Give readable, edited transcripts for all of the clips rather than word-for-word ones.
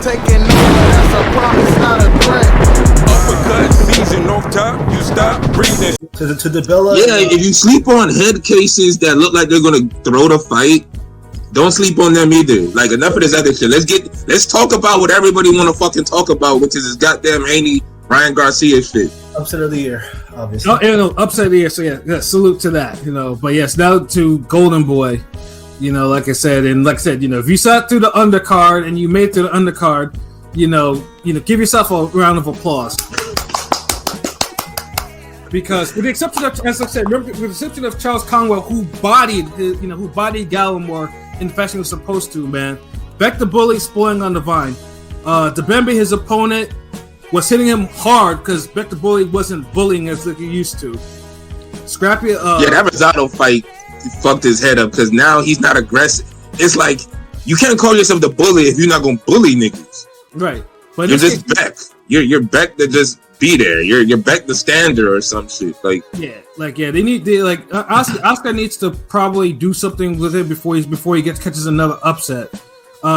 taking over, that's a promise, not a threat. Uppercut, season off top, you stop breathing. To the Bella. Yeah, if you sleep on head cases that look like they're gonna throw the fight, don't sleep on them either. Like, enough of this other shit. Let's talk about what everybody want to fucking talk about, which is this goddamn Haney, Ryan Garcia shit. Upset of the year, obviously. Upset of the year. So yeah, salute to that. But yes, now to Golden Boy. Like I said, if you sat through the undercard and you made it through the undercard, give yourself a round of applause. Because with the exception of, as I said, remember, with the exception of Charles Conwell, who bodied Gallimore in the fashion he was supposed to, man. Beck the Bully spoiling on the vine. Debembe, his opponent, was hitting him hard because Beck the Bully wasn't bullying as like he used to. Scrappy. That Rosado fight fucked his head up because now he's not aggressive. It's like you can't call yourself the bully if you're not gonna bully niggas. Right. But you're just Beck. You're Beck to just be there. You're Beck the stander or some shit. Oscar needs to probably do something with it before he catches another upset.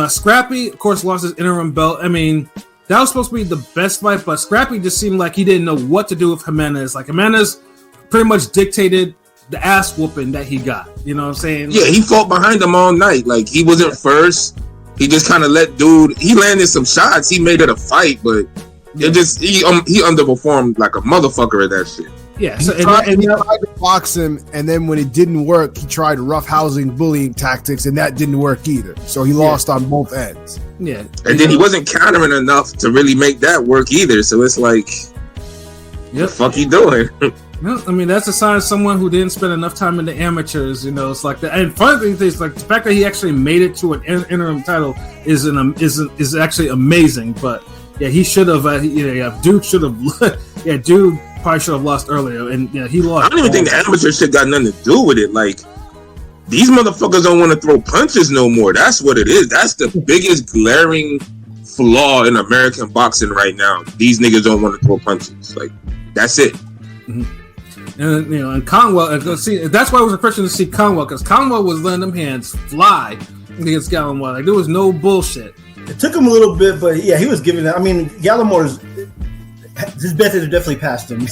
Scrappy, of course, lost his interim belt. I mean, that was supposed to be the best fight, but Scrappy just seemed like he didn't know what to do with Jimenez. Like, Jimenez pretty much dictated the ass whooping that he got. You know what I'm saying? Yeah, he fought behind him all night. Like, he wasn't first. He just kind of let he landed some shots. He made it a fight, but it just he underperformed like a motherfucker at that shit. Yeah, so he tried to box him, and then when it didn't work, he tried roughhousing, bullying tactics, and that didn't work either. So he lost on both ends. Yeah, and then he wasn't countering enough to really make that work either. So it's like, what the fuck you doing? No, I mean, that's a sign of someone who didn't spend enough time in the amateurs. It's like that. And funny thing is, like, the fact that he actually made it to an interim title is actually amazing. But yeah, he should have. Dude should have. Yeah, Dude probably should have lost earlier, and he lost. I don't even think the amateur shit got nothing to do with it. Like, these motherfuckers don't want to throw punches no more. That's what it is. That's the biggest glaring flaw in American boxing right now. These niggas don't want to throw punches. Like, that's it. Mm-hmm. And Conwell, see, that's why it was refreshing to see Conwell, because Conwell was letting them hands fly against Gallimore. Like, there was no bullshit. It took him a little bit, but yeah, he was giving it. I mean, Gallimore's his best is definitely past him.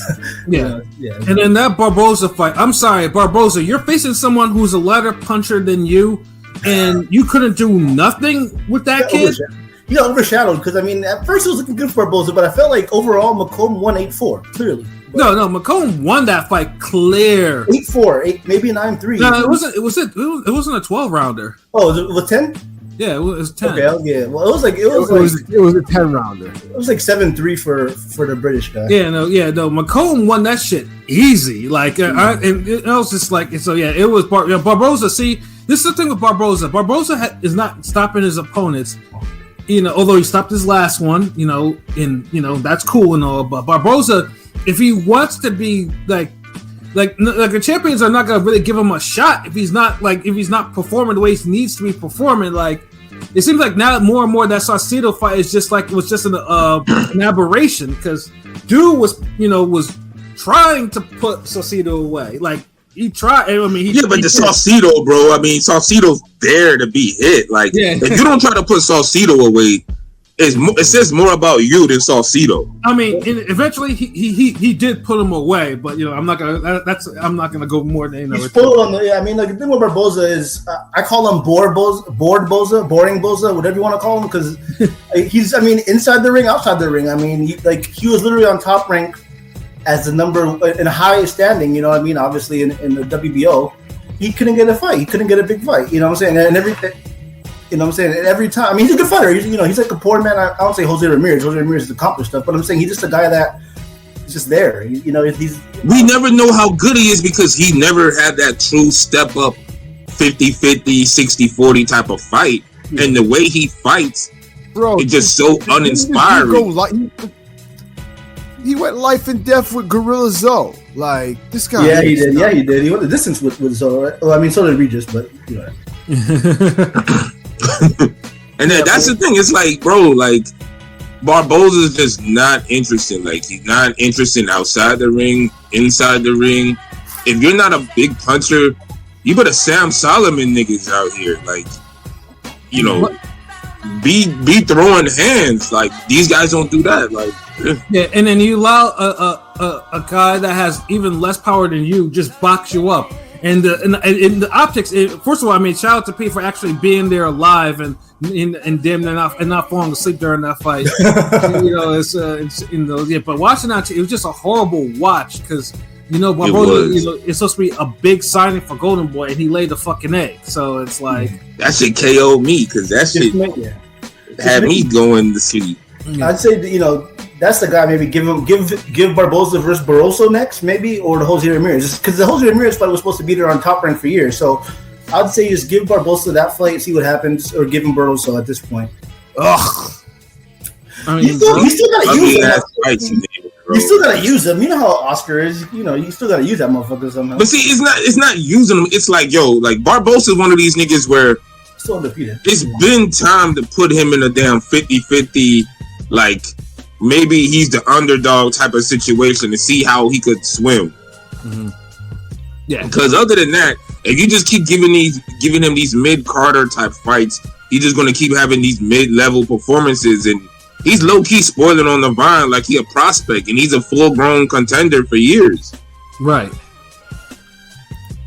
Yeah. And then that Barboza fight. I'm sorry, Barboza, you're facing someone who's a lighter puncher than you, and you couldn't do nothing with that kid. Overshadowed because I mean, at first it was looking good for Barboza, but I felt like overall McComb won 8-4 clearly. But no, McComb won that fight clear. 8-4, maybe 9-3. No, it wasn't. It wasn't a 12-rounder. Oh, it was 10. Yeah, it was 10. Okay, yeah. Well, it was a 10-rounder. It was like 7-3 for the British guy. Yeah, no. McComb won that shit easy. Like, and it was just like, so yeah, it was Barboza. See, this is the thing with Barboza. Barboza is not stopping his opponents. Although he stopped his last one, that's cool and all. But Barboza, if he wants to be like the champions are not gonna really give him a shot if he's not performing the way he needs to be performing. Like, it seems like now more and more that Saucedo fight was just an aberration because Dude was trying to put Saucedo away. Like, he tried. I mean, but the Saucedo, bro. I mean, Saucedo's there to be hit. Like, if you don't try to put Saucedo away, it says more about you than Saucedo. I mean, eventually he did put him away, but I'm not gonna go more than He's full on the. I mean, like, the thing with Barboza is I call him boring Boza, whatever you want to call him, because he's. I mean, inside the ring, outside the ring. I mean, he was literally on top rank as the number in a high standing. You know what I mean? Obviously, in the WBO, he couldn't get a fight. He couldn't get a big fight. You know what I'm saying? And everything. You know what I'm saying? And every time, I mean, he's a good fighter. He's like a poor man. I don't say Jose Ramirez. Jose Ramirez has accomplished stuff, but I'm saying he's just a guy that is just there. We never know how good he is because he never had that true step up 50-50, 60-40 type of fight. Yeah. And the way he fights, bro, it's just so uninspiring. He went life and death with Gorilla Zoe. Like, this guy. Yeah, he did. Yeah, he did. He went the distance with Zoe. Right? Well, I mean, so did Regis, but And then that's the thing. It's like, bro, like, Barboza's just not interesting. Like, he's not interested outside the ring, inside the ring. If you're not a big puncher, you better Sam Solomon niggas out here. Like, be throwing hands. Like these guys don't do that. Like yeah, and then you allow a guy that has even less power than you just box you up. And in the optics, first of all, I mean, shout out to Pete for actually being there alive and damn not falling asleep during that fight. You know, it's but watching that, it was just a horrible watch because Barboza, it's supposed to be a big signing for Golden Boy, and he laid the fucking egg. So it's like that shit KO'd me because that shit had me going to sleep. I'd say that's the guy. Maybe give Barboza versus Barroso next, maybe, or the Jose Ramirez, just because the Jose Ramirez fight was supposed to be there on Top Rank for years. So I'd say just give Barboza that fight, see what happens, or give him Barroso at this point. Ugh. I mean, you still gotta use him. You still gotta use him. You know how Oscar is. You still gotta use that motherfucker somehow. But see, it's not using him. It's like Barbosa is one of these niggas where still undefeated. It's been time to put him in a damn 50-50, like. Maybe he's the underdog type of situation to see how he could swim. Mm-hmm. Yeah, because other than that, if you just keep giving him these mid-Carter type fights, he's just going to keep having these mid-level performances, and he's low-key spoiling on the vine like he a prospect, and he's a full-grown contender for years. Right.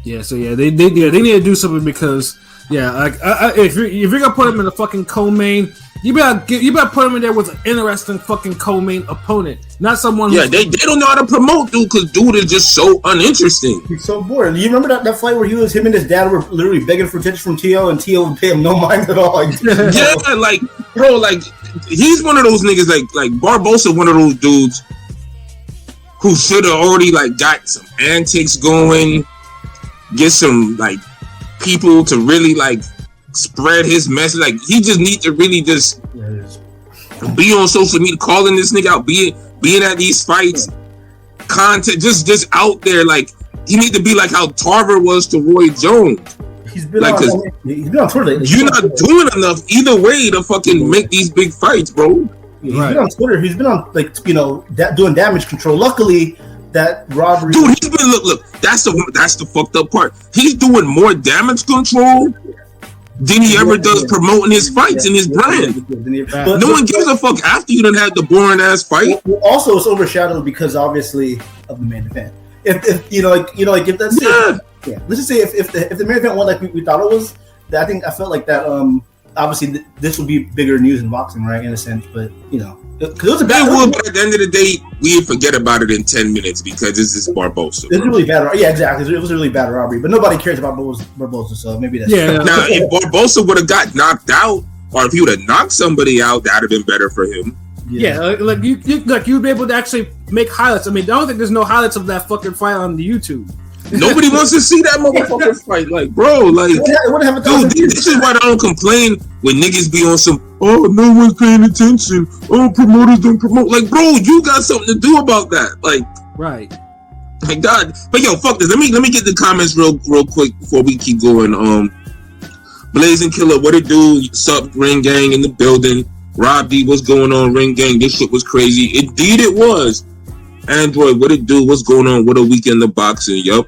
Yeah. So yeah, they need to do something because if you're gonna put him in the fucking co-main. You better put him in there with an interesting fucking co-main opponent, not someone. Yeah, they don't know how to promote dude because dude is just so uninteresting. He's so boring. You remember that fight where him and his dad were literally begging for attention from T.O. and T.O. would pay him no mind at all. Yeah, like bro, like he's one of those niggas like Barbosa, one of those dudes who should have already like got some antics going, get some like people to really like spread his message. Like he just needs to really just be on social media, calling this nigga out, being at these fights, content, just out there. Like he need to be like how Tarver was to Roy Jones. He's been on Twitter lately. You're not doing enough either way to fucking make these big fights, bro. He's been on Twitter. He's been on doing damage control. Luckily, that robbery. Dude, he's been look. That's the fucked up part. He's doing more damage control than he ever does promoting his fights and his brand. But no one gives a fuck after you done had the boring ass fight. Also, it's overshadowed because obviously of the main event. If if that's let's just say if the main event won like we thought it was, I felt like that. Obviously, this would be bigger news in boxing, right? In a sense, but because it was a bad. But at the end of the day, we'd forget about it in 10 minutes because this is Barbosa. It's really bad. Yeah, exactly. It was a really bad robbery, but nobody cares about Barbosa, so maybe that's Now, if Barbosa would have got knocked out, or if he would have knocked somebody out, that'd have been better for him. Like you'd be able to actually make highlights. I mean, I don't think there's no highlights of that fucking fight on the YouTube. Nobody wants to see that motherfucker fight. Like, bro, like, dude, this is why I don't complain when niggas be on some, oh, no one's paying attention. Oh, promoters don't promote. Like, bro, you got something to do about that. Like, right. My God. But yo, fuck this. Let me get the comments real quick before we keep going. Blazing Killer, what it do? Sup, Ring Gang in the building. Rob D, what's going on, Ring Gang? This shit was crazy. Indeed it was. Android, what it do? What's going on? What a weekend of boxing. Yup.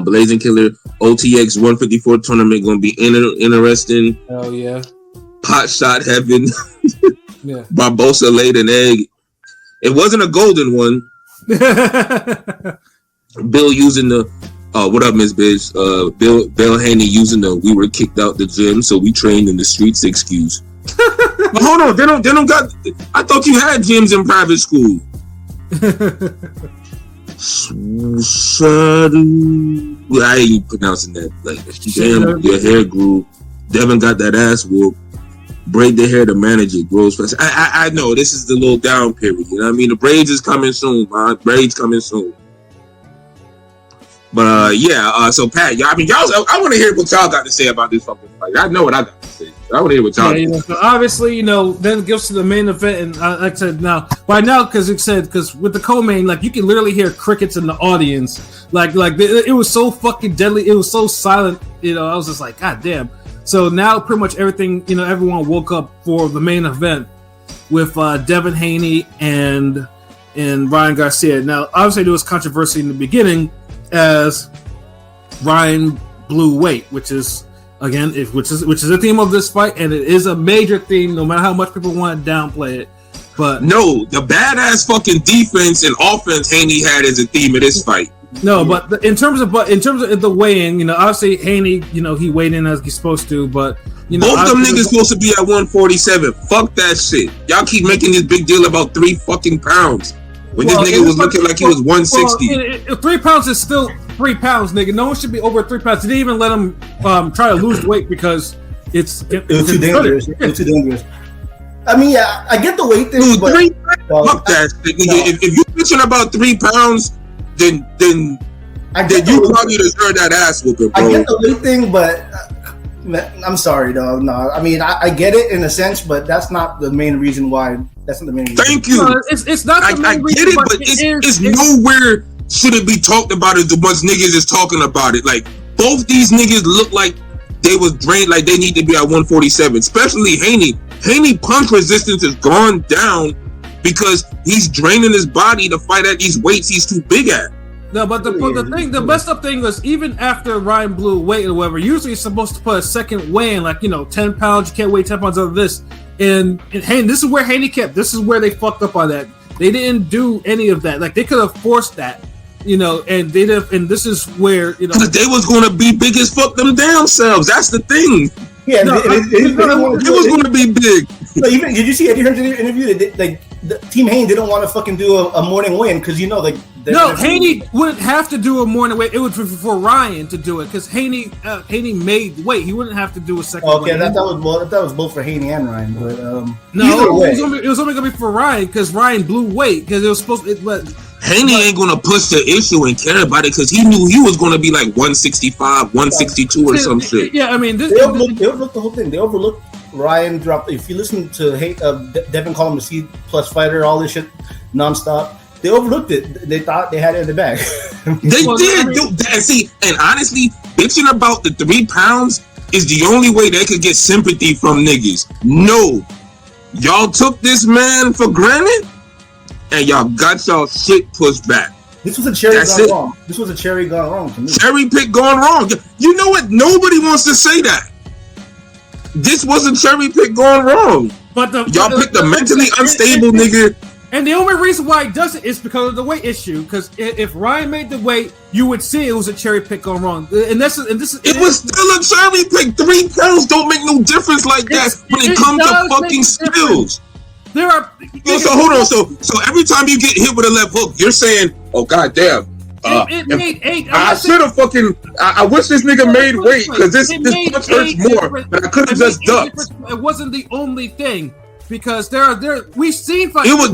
Blazing Killer, OTX 154 tournament gonna be interesting. Oh yeah. Pot shot heaven. Yeah. Barbosa laid an egg. It wasn't a golden one. Bill using the what up, Miss Bitch? Bill Haney using the we were kicked out the gym, so we trained in the streets excuse. But hold on, they don't got. I thought you had gyms in private school. I ain't pronouncing that. Like, damn, your hair grew. Devin got that ass whoop. Braid the hair to manage it. Grows fast. I know this is the little down period. You know what I mean? The braids is coming soon, man. Braids coming soon. But so Pat, y'all, I want to hear what y'all got to say about this fucking fight. I know what I got to say. I want to hear what y'all. Yeah, so obviously, then it goes to the main event, and like I said, because with the co-main, like you can literally hear crickets in the audience, like it was so fucking deadly, it was so silent, I was just like, God damn. So now pretty much everything, everyone woke up for the main event with Devin Haney and Ryan Garcia. Now, obviously, there was controversy in the beginning as Ryan blew weight, which is again, which is the theme of this fight, and it is a major theme, no matter how much people want to downplay it. But no, the badass fucking defense and offense Haney had as a theme of this fight. No, but in terms of the weigh-in, obviously Haney, he weighed in as he's supposed to, but both them niggas supposed to be at 147. Fuck that shit. Y'all keep making this big deal about 3 fucking pounds when this nigga was looking like he was 160. 3 pounds is still 3 pounds, nigga. No one should be over 3 pounds. They didn't even let him try to lose weight because it was too dangerous. It was too dangerous. I mean, yeah, I get the weight thing, dude, but 3 pounds, fuck that shit, nigga. No. If you're bitching about 3 pounds, then you probably deserve that ass whooping, bro. I get the weight thing, but I'm sorry, dog. No, I mean, I get it in a sense, but that's not the main reason why. That's not the main reason. Thank you. It's not the main reason. I get it, but it's nowhere should it be talked about as the ones niggas is talking about it. Like, both these niggas look like they was drained, like they need to be at 147, especially Haney. Haney punch resistance has gone down because he's draining his body to fight at these weights he's too big at. No, but the messed up thing was even after Ryan blew weight or whatever, usually you're supposed to put a second weigh in, like 10 pounds. You can't weigh 10 pounds out of this. And Haney, this is where Haney kept. This is where they fucked up on that. They didn't do any of that. Like they could have forced that, and they did. And this is where because they was going to be big as fuck them damn selves. That's the thing. Yeah, it was going to be big. So even did you see Eddie Hearn's interview? The Team Haney didn't want to fucking do a morning weigh-in because Haney wouldn't have to do a morning weigh. It would be for Ryan to do it because Haney made weight. He wouldn't have to do a second. Okay, that was both for Haney and Ryan, but no, it was only gonna be for Ryan because Ryan blew weight because it was supposed to. Haney ain't gonna push the issue and care about it because he knew he was gonna be like 165, 162 or some shit. Yeah, I mean, they overlooked the whole thing. They overlooked Ryan dropped. If you listen to Devin call him a C+ fighter, all this shit nonstop. They overlooked it. They thought they had it in the bag. They did. And honestly, bitching about the 3 pounds is the only way they could get sympathy from niggas. No, y'all took this man for granted, and y'all got y'all shit pushed back. This was a cherry gone wrong. This was a cherry gone wrong to me. Cherry pick gone wrong. You know what? Nobody wants to say that. This was a cherry pick gone wrong. But y'all picked a mentally unstable nigga. And the only reason why he does it is because of the weight issue. Because if Ryan made the weight, you would see it was a cherry pick gone wrong. It was still a cherry pick. 3 pounds don't make no difference like that when it comes to fucking skills. There are. So hold on. So every time you get hit with a left hook, you're saying, "Oh goddamn." It made 8. I should have fucking. I wish this nigga made weight because this punch hurts more. But I could have just ducked. It wasn't the only thing. Because we've seen fights. It was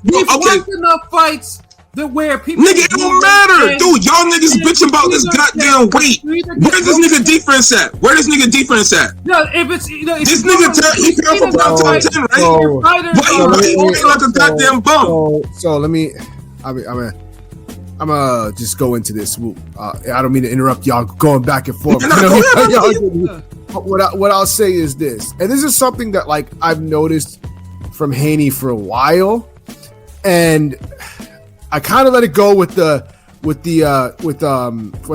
we've watched enough fights that where people. Nigga, it don't matter, dude. Y'all niggas bitching about this goddamn weight. Where's this nigga defense at? Where this nigga defense at? No, if it's this nigga he fell for about top 10, right? Why he like a goddamn bum? So let me. I'm gonna just go into this. I don't mean to interrupt y'all going back and forth. What I'll say is this, and this is something that like I've noticed from Haney for a while, and I kind of let it go with what's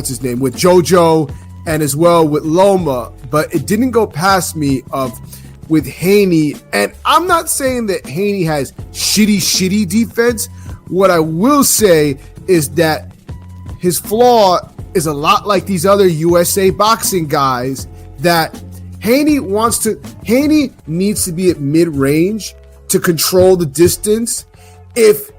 his name, with JoJo and as well with Loma, but it didn't go past me with Haney. And I'm not saying that Haney has shitty defense. What I will say is that his flaw is a lot like these other USA boxing guys, that Haney needs to be at mid-range to control the distance. If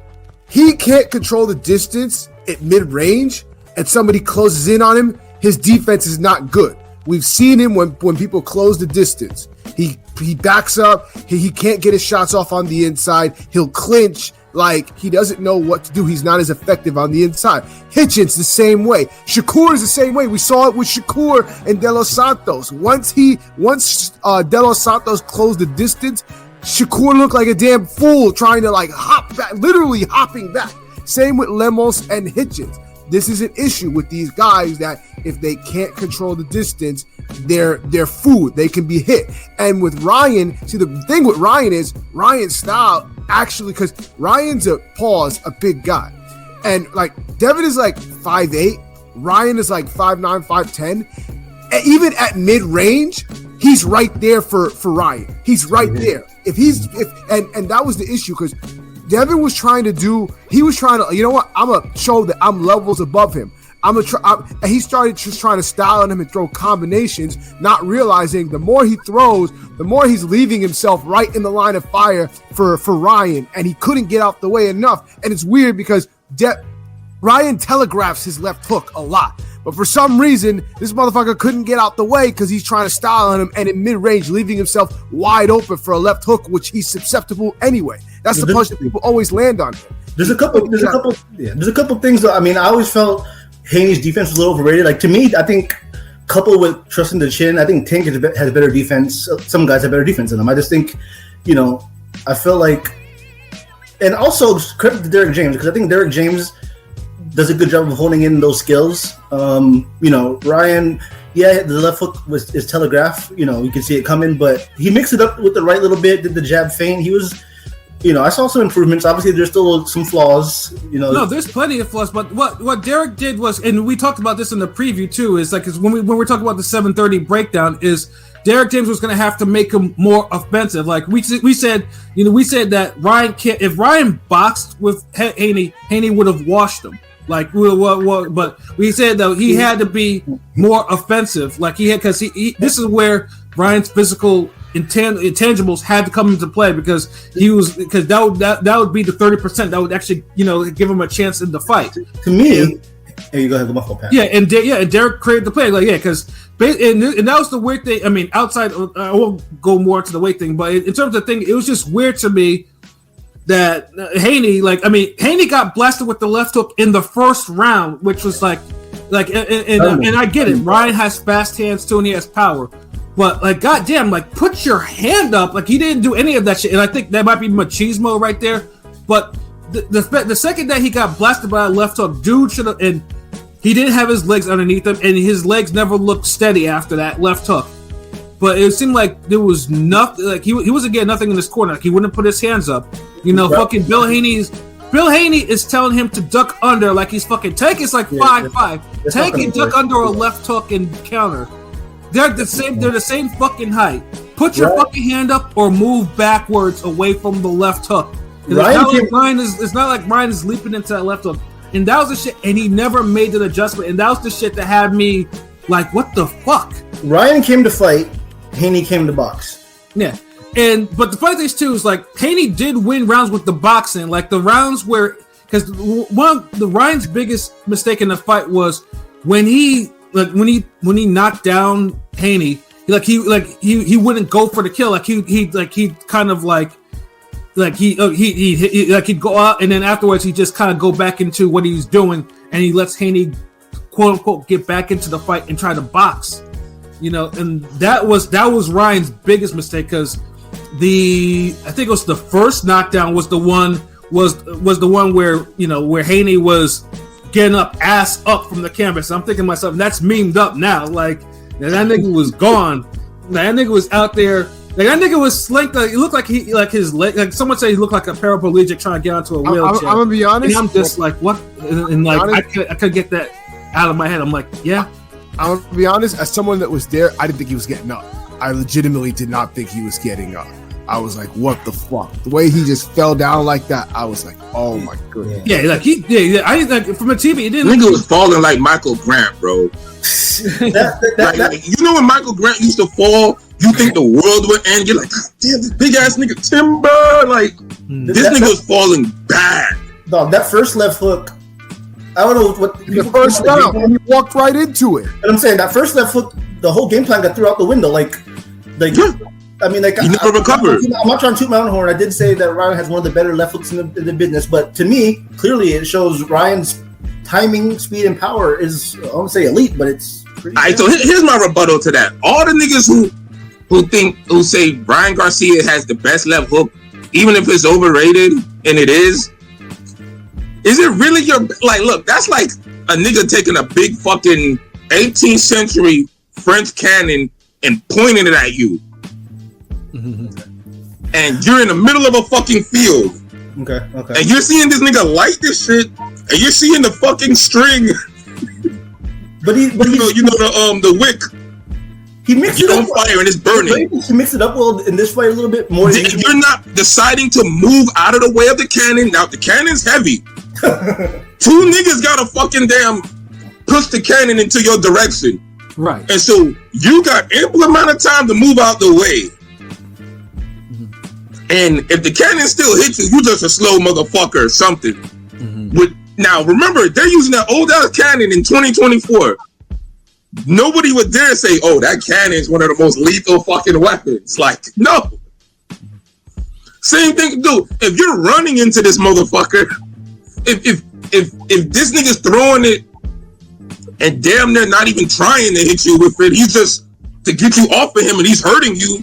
he can't control the distance at mid-range and somebody closes in on him, his defense is not good. We've seen him when people close the distance. He backs up. He can't get his shots off on the inside. He'll clinch. Like, he doesn't know what to do. He's not as effective on the inside. Hitchens the same way. Shakur is the same way. We saw it with Shakur and De Los Santos. Once De Los Santos closed the distance, Shakur looked like a damn fool trying to like hop back, literally hopping back. Same with Lemos and Hitchens. This is an issue with these guys that if they can't control the distance, they're food. They can be hit. And with Ryan, see, the thing with Ryan is Ryan's style actually, because Ryan's a big guy. And like Devin is like 5'8", Ryan is like 5'9", 5'10". even at mid range, he's right there for Ryan. He's right there. And that was the issue because Devin was trying to you know what? I'm gonna show that I'm levels above him. And he started just trying to style on him and throw combinations, not realizing the more he throws, the more he's leaving himself right in the line of fire for Ryan, and he couldn't get out the way enough. And it's weird because Ryan telegraphs his left hook a lot, but for some reason, this motherfucker couldn't get out the way because he's trying to style on him and in mid-range, leaving himself wide open for a left hook, which he's susceptible anyway. That's the punch that people always land on him. There's a couple things that, I mean, I always felt Haney's defense was a little overrated. Like, to me, I think coupled with trusting the chin, I think Tank has better defense. Some guys have better defense than him. I just think, I feel like, and also credit to Derek James, because I think Derek James does a good job of holding in those skills. Ryan, the left hook is telegraph. You can see it coming, but he mixed it up with the right little bit, did the jab feint. He was, I saw some improvements. Obviously, there's still some flaws. No, there's plenty of flaws. But what Derek did was, and we talked about this in the preview too, is like when we're talking about the 730 breakdown, is Derek James was going to have to make him more offensive. Like we said that Ryan can't. If Ryan boxed with Haney would have washed him. Like, but we said though he had to be more offensive. Like he had, because this is where Ryan's physical intangibles had to come into play because that would be the 30% that would actually give him a chance in the fight. To me, hey, you go ahead, go muffle pass. And Derek created the play. Like because and that was the weird thing. I mean, outside, I won't go more into the weight thing, but in terms of the thing, it was just weird to me that Haney got blasted with the left hook in the first round, which was and I get it. Ryan has fast hands too, and he has power. But goddamn, put your hand up. He didn't do any of that shit, and I think that might be machismo right there. But the second that he got blasted by a left hook, dude should have, and he didn't have his legs underneath him, and his legs never looked steady after that left hook. But it seemed like there was nothing. Like he wasn't getting nothing in this corner. He wouldn't put his hands up. Fucking Bill Haney is telling him to duck under like he's fucking Tank is 5'5". Tank can duck under a left hook and counter. They're the same. They're the same fucking height. Put your fucking hand up or move backwards away from the left hook. It's not like Ryan is leaping into that left hook. And that was the shit. And he never made the adjustment. And that was the shit that had me like, what the fuck? Ryan came to fight. Haney came to box. Yeah. But the funny thing is too is Haney did win rounds with the boxing. Like the rounds where, because one of the Ryan's biggest mistake in the fight was when he knocked down Haney, he wouldn't go for the kill. He'd go out and then afterwards he just kind of go back into what he's doing and he lets Haney quote unquote get back into the fight and try to box. And that was Ryan's biggest mistake because I think it was the first knockdown was the one where Haney was getting up ass up from the canvas. I'm thinking to myself, that's memed up now. That nigga was gone. That nigga was out there. That nigga was slinked. It looked like his leg. Someone said he looked like a paraplegic trying to get onto a wheelchair. I'm gonna be honest. And I'm just what? And I could get that out of my head. I'm like, yeah. I'm gonna be honest. As someone that was there, I didn't think he was getting up. I legitimately did not think he was getting up. I was like, what the fuck? The way he just fell down like that, I was like, oh my goodness. Yeah, I from the TV, it didn't. Nigga was falling like Michael Grant, bro. When Michael Grant used to fall, you think the world would end. You're like, damn, this big ass nigga Timber. This nigga was falling bad. Dog, that first left hook. I don't know what the first round when he walked right into it. But I'm saying that first left hook, the whole game plan got thrown out the window. I mean, he never recovered. I'm not trying to toot my own horn. I did say that Ryan has one of the better left hooks in the business, but to me, clearly, it shows Ryan's timing, speed, and power is, I won't say elite, but it's pretty. All right, so here's my rebuttal to that. All the niggas who say Ryan Garcia has the best left hook, even if it's overrated, and it is it really your look? That's like a nigga taking a big fucking 18th century French cannon and pointing it at you. And you're in the middle of a fucking field. Okay. And you're seeing this nigga light this shit, and you're seeing the fucking string. But the wick He mixed it on up. Fire and it's burning. He mixed it up well in this fight a little bit more. You're not deciding to move out of the way of the cannon. Now the cannon's heavy. Two niggas gotta fucking damn push the cannon into your direction. Right. And so you got ample amount of time to move out the way. And if the cannon still hits you, you just a slow motherfucker or something. Now remember, they're using that old ass cannon in 2024. Nobody would dare say, "Oh, that cannon is one of the most lethal fucking weapons." Like, no. Same thing, dude. If you're running into this motherfucker, if this nigga's throwing it and damn near not even trying to hit you with it, he's just to get you off of him and he's hurting you.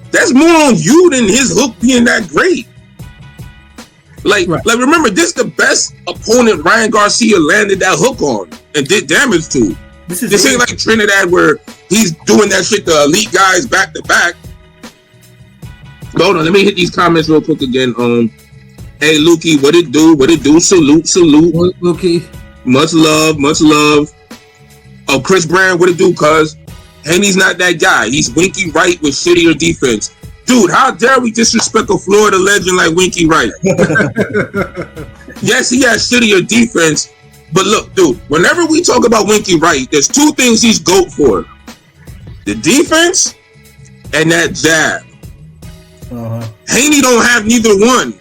That's more on you than his hook being that great. Like remember, this is the best opponent Ryan Garcia landed that hook on and did damage to. This ain't like Trinidad where he's doing that shit to elite guys back to back. Hold on, let me hit these comments real quick again. Hey Lukey, what it do? What it do? Salute. Lukey. Much love. Oh, Chris Brand, what it do, cuz? Haney's not that guy. He's Winky Wright with shittier defense. Dude, how dare we disrespect a Florida legend like Winky Wright? Yes, he has shittier defense, but look, dude, whenever we talk about Winky Wright, there's two things he's GOAT for. The defense and that jab. Haney don't have neither one.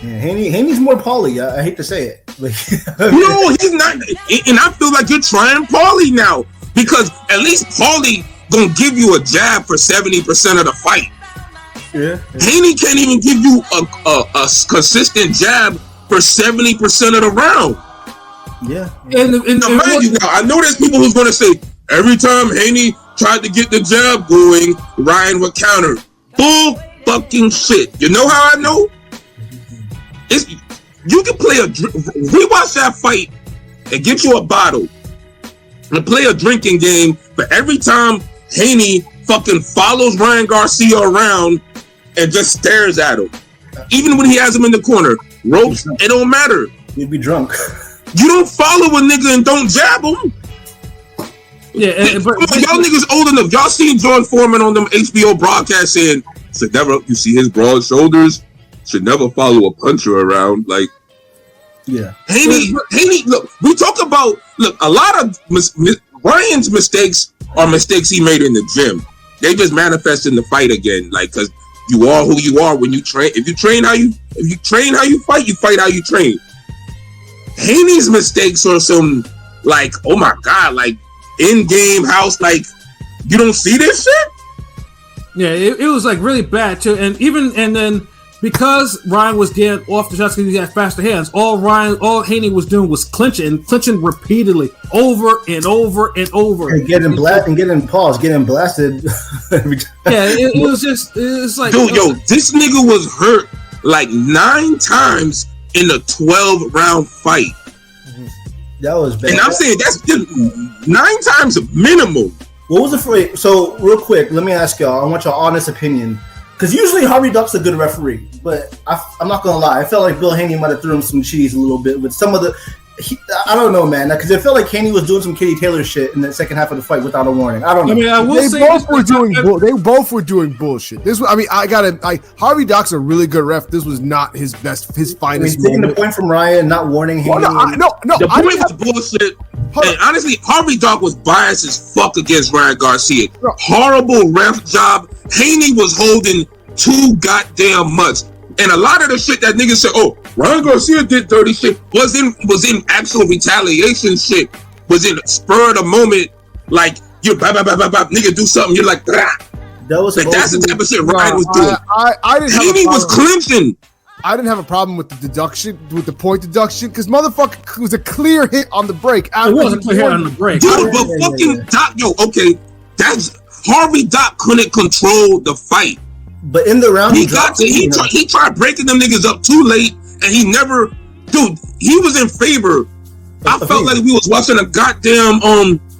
Yeah, Haney's more Pauly. I hate to say it. Like, no, he's not. And I feel like you're trying Pauly now. Because at least Pauly gonna give you a jab for 70% of the fight. Yeah. Haney can't even give you a consistent jab for 70% of the round. Yeah. Now, I know there's people who's gonna say every time Haney tried to get the jab going, Ryan would counter. Bull fucking shit. You know how I know? You can play rewatch that fight and get you a bottle and play a drinking game, but every time Haney fucking follows Ryan Garcia around and just stares at him, even when he has him in the corner, ropes, it don't matter. You'd be drunk. You don't follow a nigga and don't jab him. Yeah, but y'all niggas old enough. Y'all seen John Foreman on them HBO broadcasts saying, "Should never." You see his broad shoulders. Should never follow a puncher around. Like, yeah. Haney. Look, we talk about a lot of Ryan's mistakes are mistakes he made in the gym. They just manifest in the fight again. Like, cause you are who you are when you train. If you train how you fight, you fight how you train. Haney's mistakes are some like, oh my god, like in-game house, like you don't see this shit. Yeah, it was like really bad too, and then because Ryan was getting off the shots because he had faster hands, all Haney was doing was clinching repeatedly over and over and over, and getting blasted. Every time. Yeah, it was like, dude, this nigga was hurt like 9 times in a 12-round fight. That was bad. And I'm saying that's just 9 times minimum. What was the fight? So real quick, let me ask y'all. I want your honest opinion. Because usually Harvey Duck's a good referee, but I'm not gonna lie. I felt like Bill Haney might have threw him some cheese a little bit with some of the. I don't know, man. Because I felt like Haney was doing some Katie Taylor shit in the second half of the fight without a warning. I don't know. I mean, I will say they both were doing bullshit. Harvey Duck's a really good ref. This was not his finest. Taking the point from Ryan, not warning Haney. The point was bullshit. And honestly, Harvey Duck was biased as fuck against Ryan Garcia. Horrible ref job. Haney was holding too goddamn much. And a lot of the shit that niggas said, oh, Ryan Garcia did dirty shit, was in actual retaliation shit, was in spur of the moment, like, you nigga do something, you're like, Rah. That's the type of shit Ryan was doing. Haney was clinching. I didn't have a problem with the deduction, with the point deduction, because motherfucker was a clear hit on the break. It was a clear hit on the break. Dude, but fucking Doc, okay, that's Harvey Doc couldn't control the fight. But in the round, he tried breaking them niggas up too late, and he never, dude. He was in favor. I felt like we was watching a goddamn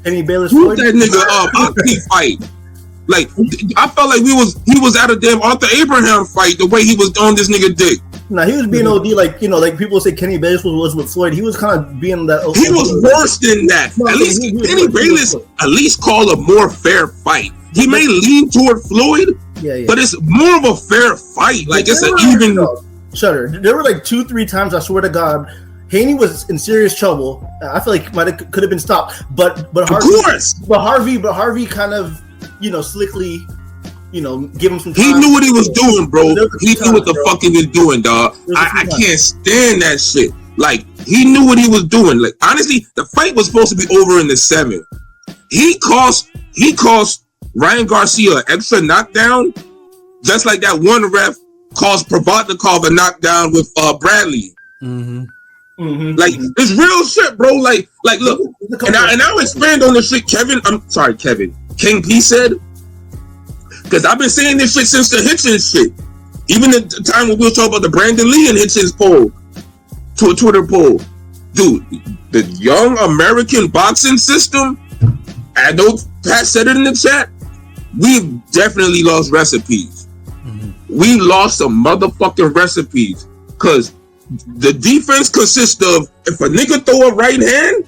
Penny Bayless that nigga fight. Like I felt like he was at a damn Arthur Abraham fight the way he was on this nigga dick. Nah, he was being OD like like people say Kenny Bayless was with Floyd. He was kind of being that. He was worse than that. No, at least Kenny Bayless at least called a more fair fight. He may lean toward Floyd, but it's more of a fair fight. Like it's an even. Shutter. There were like 2-3 times, I swear to God, Haney was in serious trouble. I feel like could have been stopped, but Harvey kind of slickly give him some time. He knew what he was doing, bro. He knew what the fuck he was doing, dog. I can't stand that shit. Like he knew what he was doing. Like honestly, the fight was supposed to be over in the 7th. He cost Ryan Garcia an extra knockdown, just like that one ref caused Provodnikov a knockdown with Bradley. Like it's real shit, bro. Like look, and I'll expand on the shit King P said, because I've been saying this shit since the Hitchens shit. Even the time when we were talking about the Brandon Lee and Hitchens poll, to a Twitter poll, dude, the young American boxing system. I know Pat said it in the chat. We've definitely lost recipes. We lost some motherfucking recipes because the defense consists of if a nigga throw a right hand,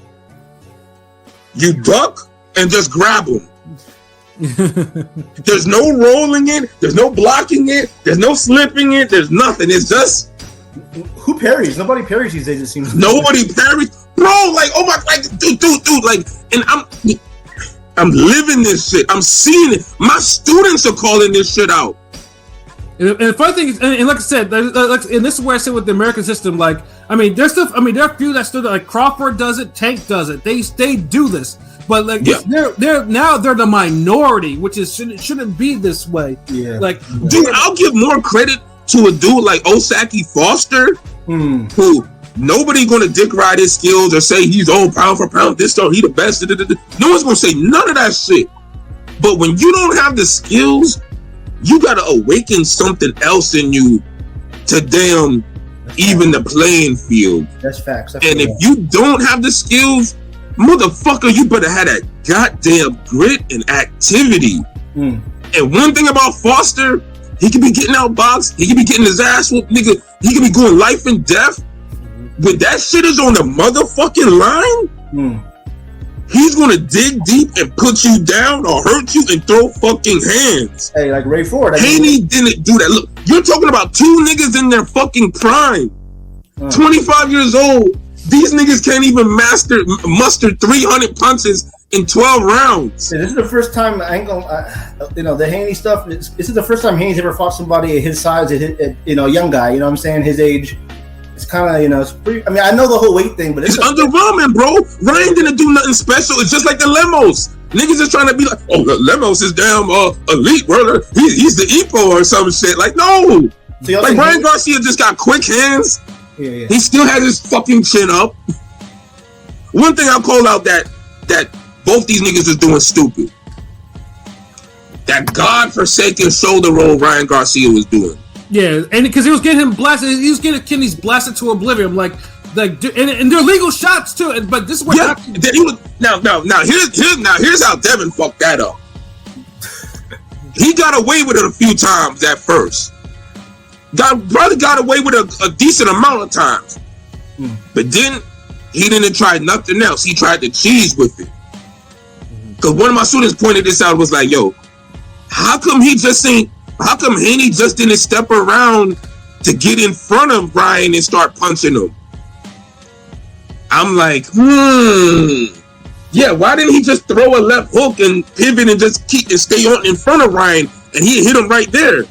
you duck and just grab him. There's no rolling it, there's no blocking it, there's no slipping it, there's nothing. It's just who parries? Nobody parries these days. It seems nobody parries, bro. Like oh my, like dude, like, and I'm living this shit. I'm seeing it. My students are calling this shit out. And the funny thing is, and like I said, and this is where I say with the American system, like, I mean, there's stuff. I mean, there are a few that still like Crawford does it, Tank does it. They do this, but like they're the minority, which is shouldn't be this way. Yeah, like, dude, I'll give more credit to a dude like Osaki Foster, who nobody gonna dick ride his skills or say he's pound for pound this or he the best. No one's gonna say none of that shit. But when you don't have the skills, you gotta awaken something else in you to even the playing field. That's facts. And if you don't have the skills, motherfucker, you better have that goddamn grit and activity. And one thing about Foster, he could be getting outboxed, he could be getting his ass whooped, nigga. He could be going life and death. When that shit is on the motherfucking line, he's gonna dig deep and put you down or hurt you and throw fucking hands. Hey, like Ray Ford. Haney didn't do that. Look, you're talking about two niggas in their fucking prime. 25 years old. These niggas can't even muster 300 punches in 12 rounds. Yeah, this is the first time the Haney stuff. This is the first time Haney's ever fought somebody at his size, young guy. You know what I'm saying? His age. It's kind of, it's pretty. I mean, I know the whole weight thing, but it's underwhelming, bro. Ryan didn't do nothing special. It's just like the Lemos. Niggas is trying to be like, oh, the Lemos is damn elite, brother. He's the Epo or some shit. Like, no. So like Ryan Garcia just got quick hands. Yeah. He still has his fucking chin up. One thing I'll call out that both these niggas is doing stupid. That godforsaken shoulder roll Ryan Garcia was doing. Yeah, and because he was getting him blasted, he was getting Kenny's blasted to oblivion, like, and they're legal shots too. But this is what he was. Now, here's how Devin fucked that up. He got away with it a few times at first. Brother got away with a decent amount of times, but then he didn't try nothing else. He tried to cheese with it. Because one of my students pointed this out, was like, "Yo, how come Haney just didn't step around to get in front of Ryan and start punching him?" I'm like, yeah, why didn't he just throw a left hook and pivot and just stay on in front of Ryan and he hit him right there?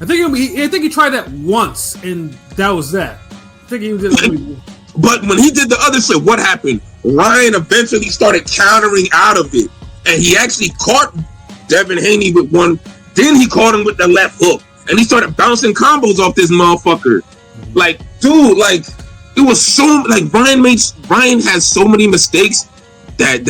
I think he tried that once and that was that. I think he did. But when he did the other shit, what happened? Ryan eventually started countering out of it, and he actually caught Devin Haney with one. Then he caught him with the left hook, and he started bouncing combos off this motherfucker. Like, dude, like it was so like Ryan has so many mistakes that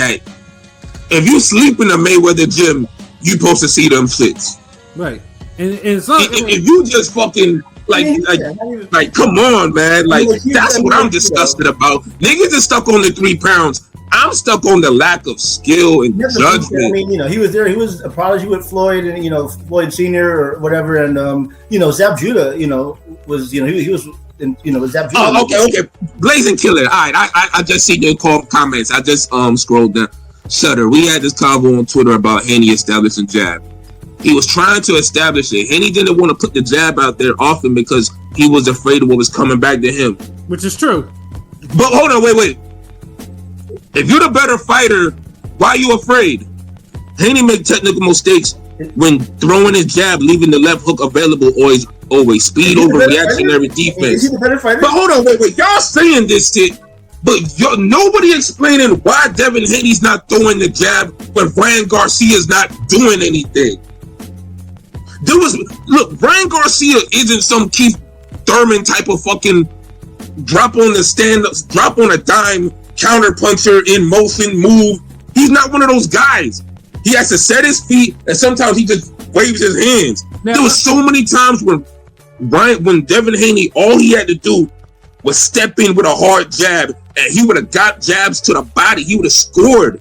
if you sleep in a Mayweather gym, you supposed to see them shits. Right, and it's not if you just fucking like come on, man, like that's what I'm disgusted about. Niggas is stuck on the 3 pounds. I'm stuck on the lack of skill and judgment. I mean, he was there. He was a prodigy with Floyd, and Floyd Senior or whatever, and Zab Judah, was he was with Zab Judah. Oh, okay. Blazing Killer. All right, I just seen your comments. I just scrolled down. Shutter. We had this convo on Twitter about Haney establishing jab. He was trying to establish it. Haney didn't want to put the jab out there often because he was afraid of what was coming back to him. Which is true. But hold on, wait. If you're the better fighter, why are you afraid? Haney make technical mistakes when throwing his jab, leaving the left hook available always. Speed over reactionary defense. Is he the better fighter? But hold on, wait. Y'all saying this shit, but nobody explaining why Devin Haney's not throwing the jab when Ryan Garcia's not doing anything. Ryan Garcia isn't some Keith Thurman type of fucking drop on a dime, counter puncher in motion move. He's not one of those guys. He has to set his feet, and sometimes he just waves his hands. Now, there was so many times when Devin Haney, all he had to do was step in with a hard jab, and he would have got jabs to the body. He would have scored.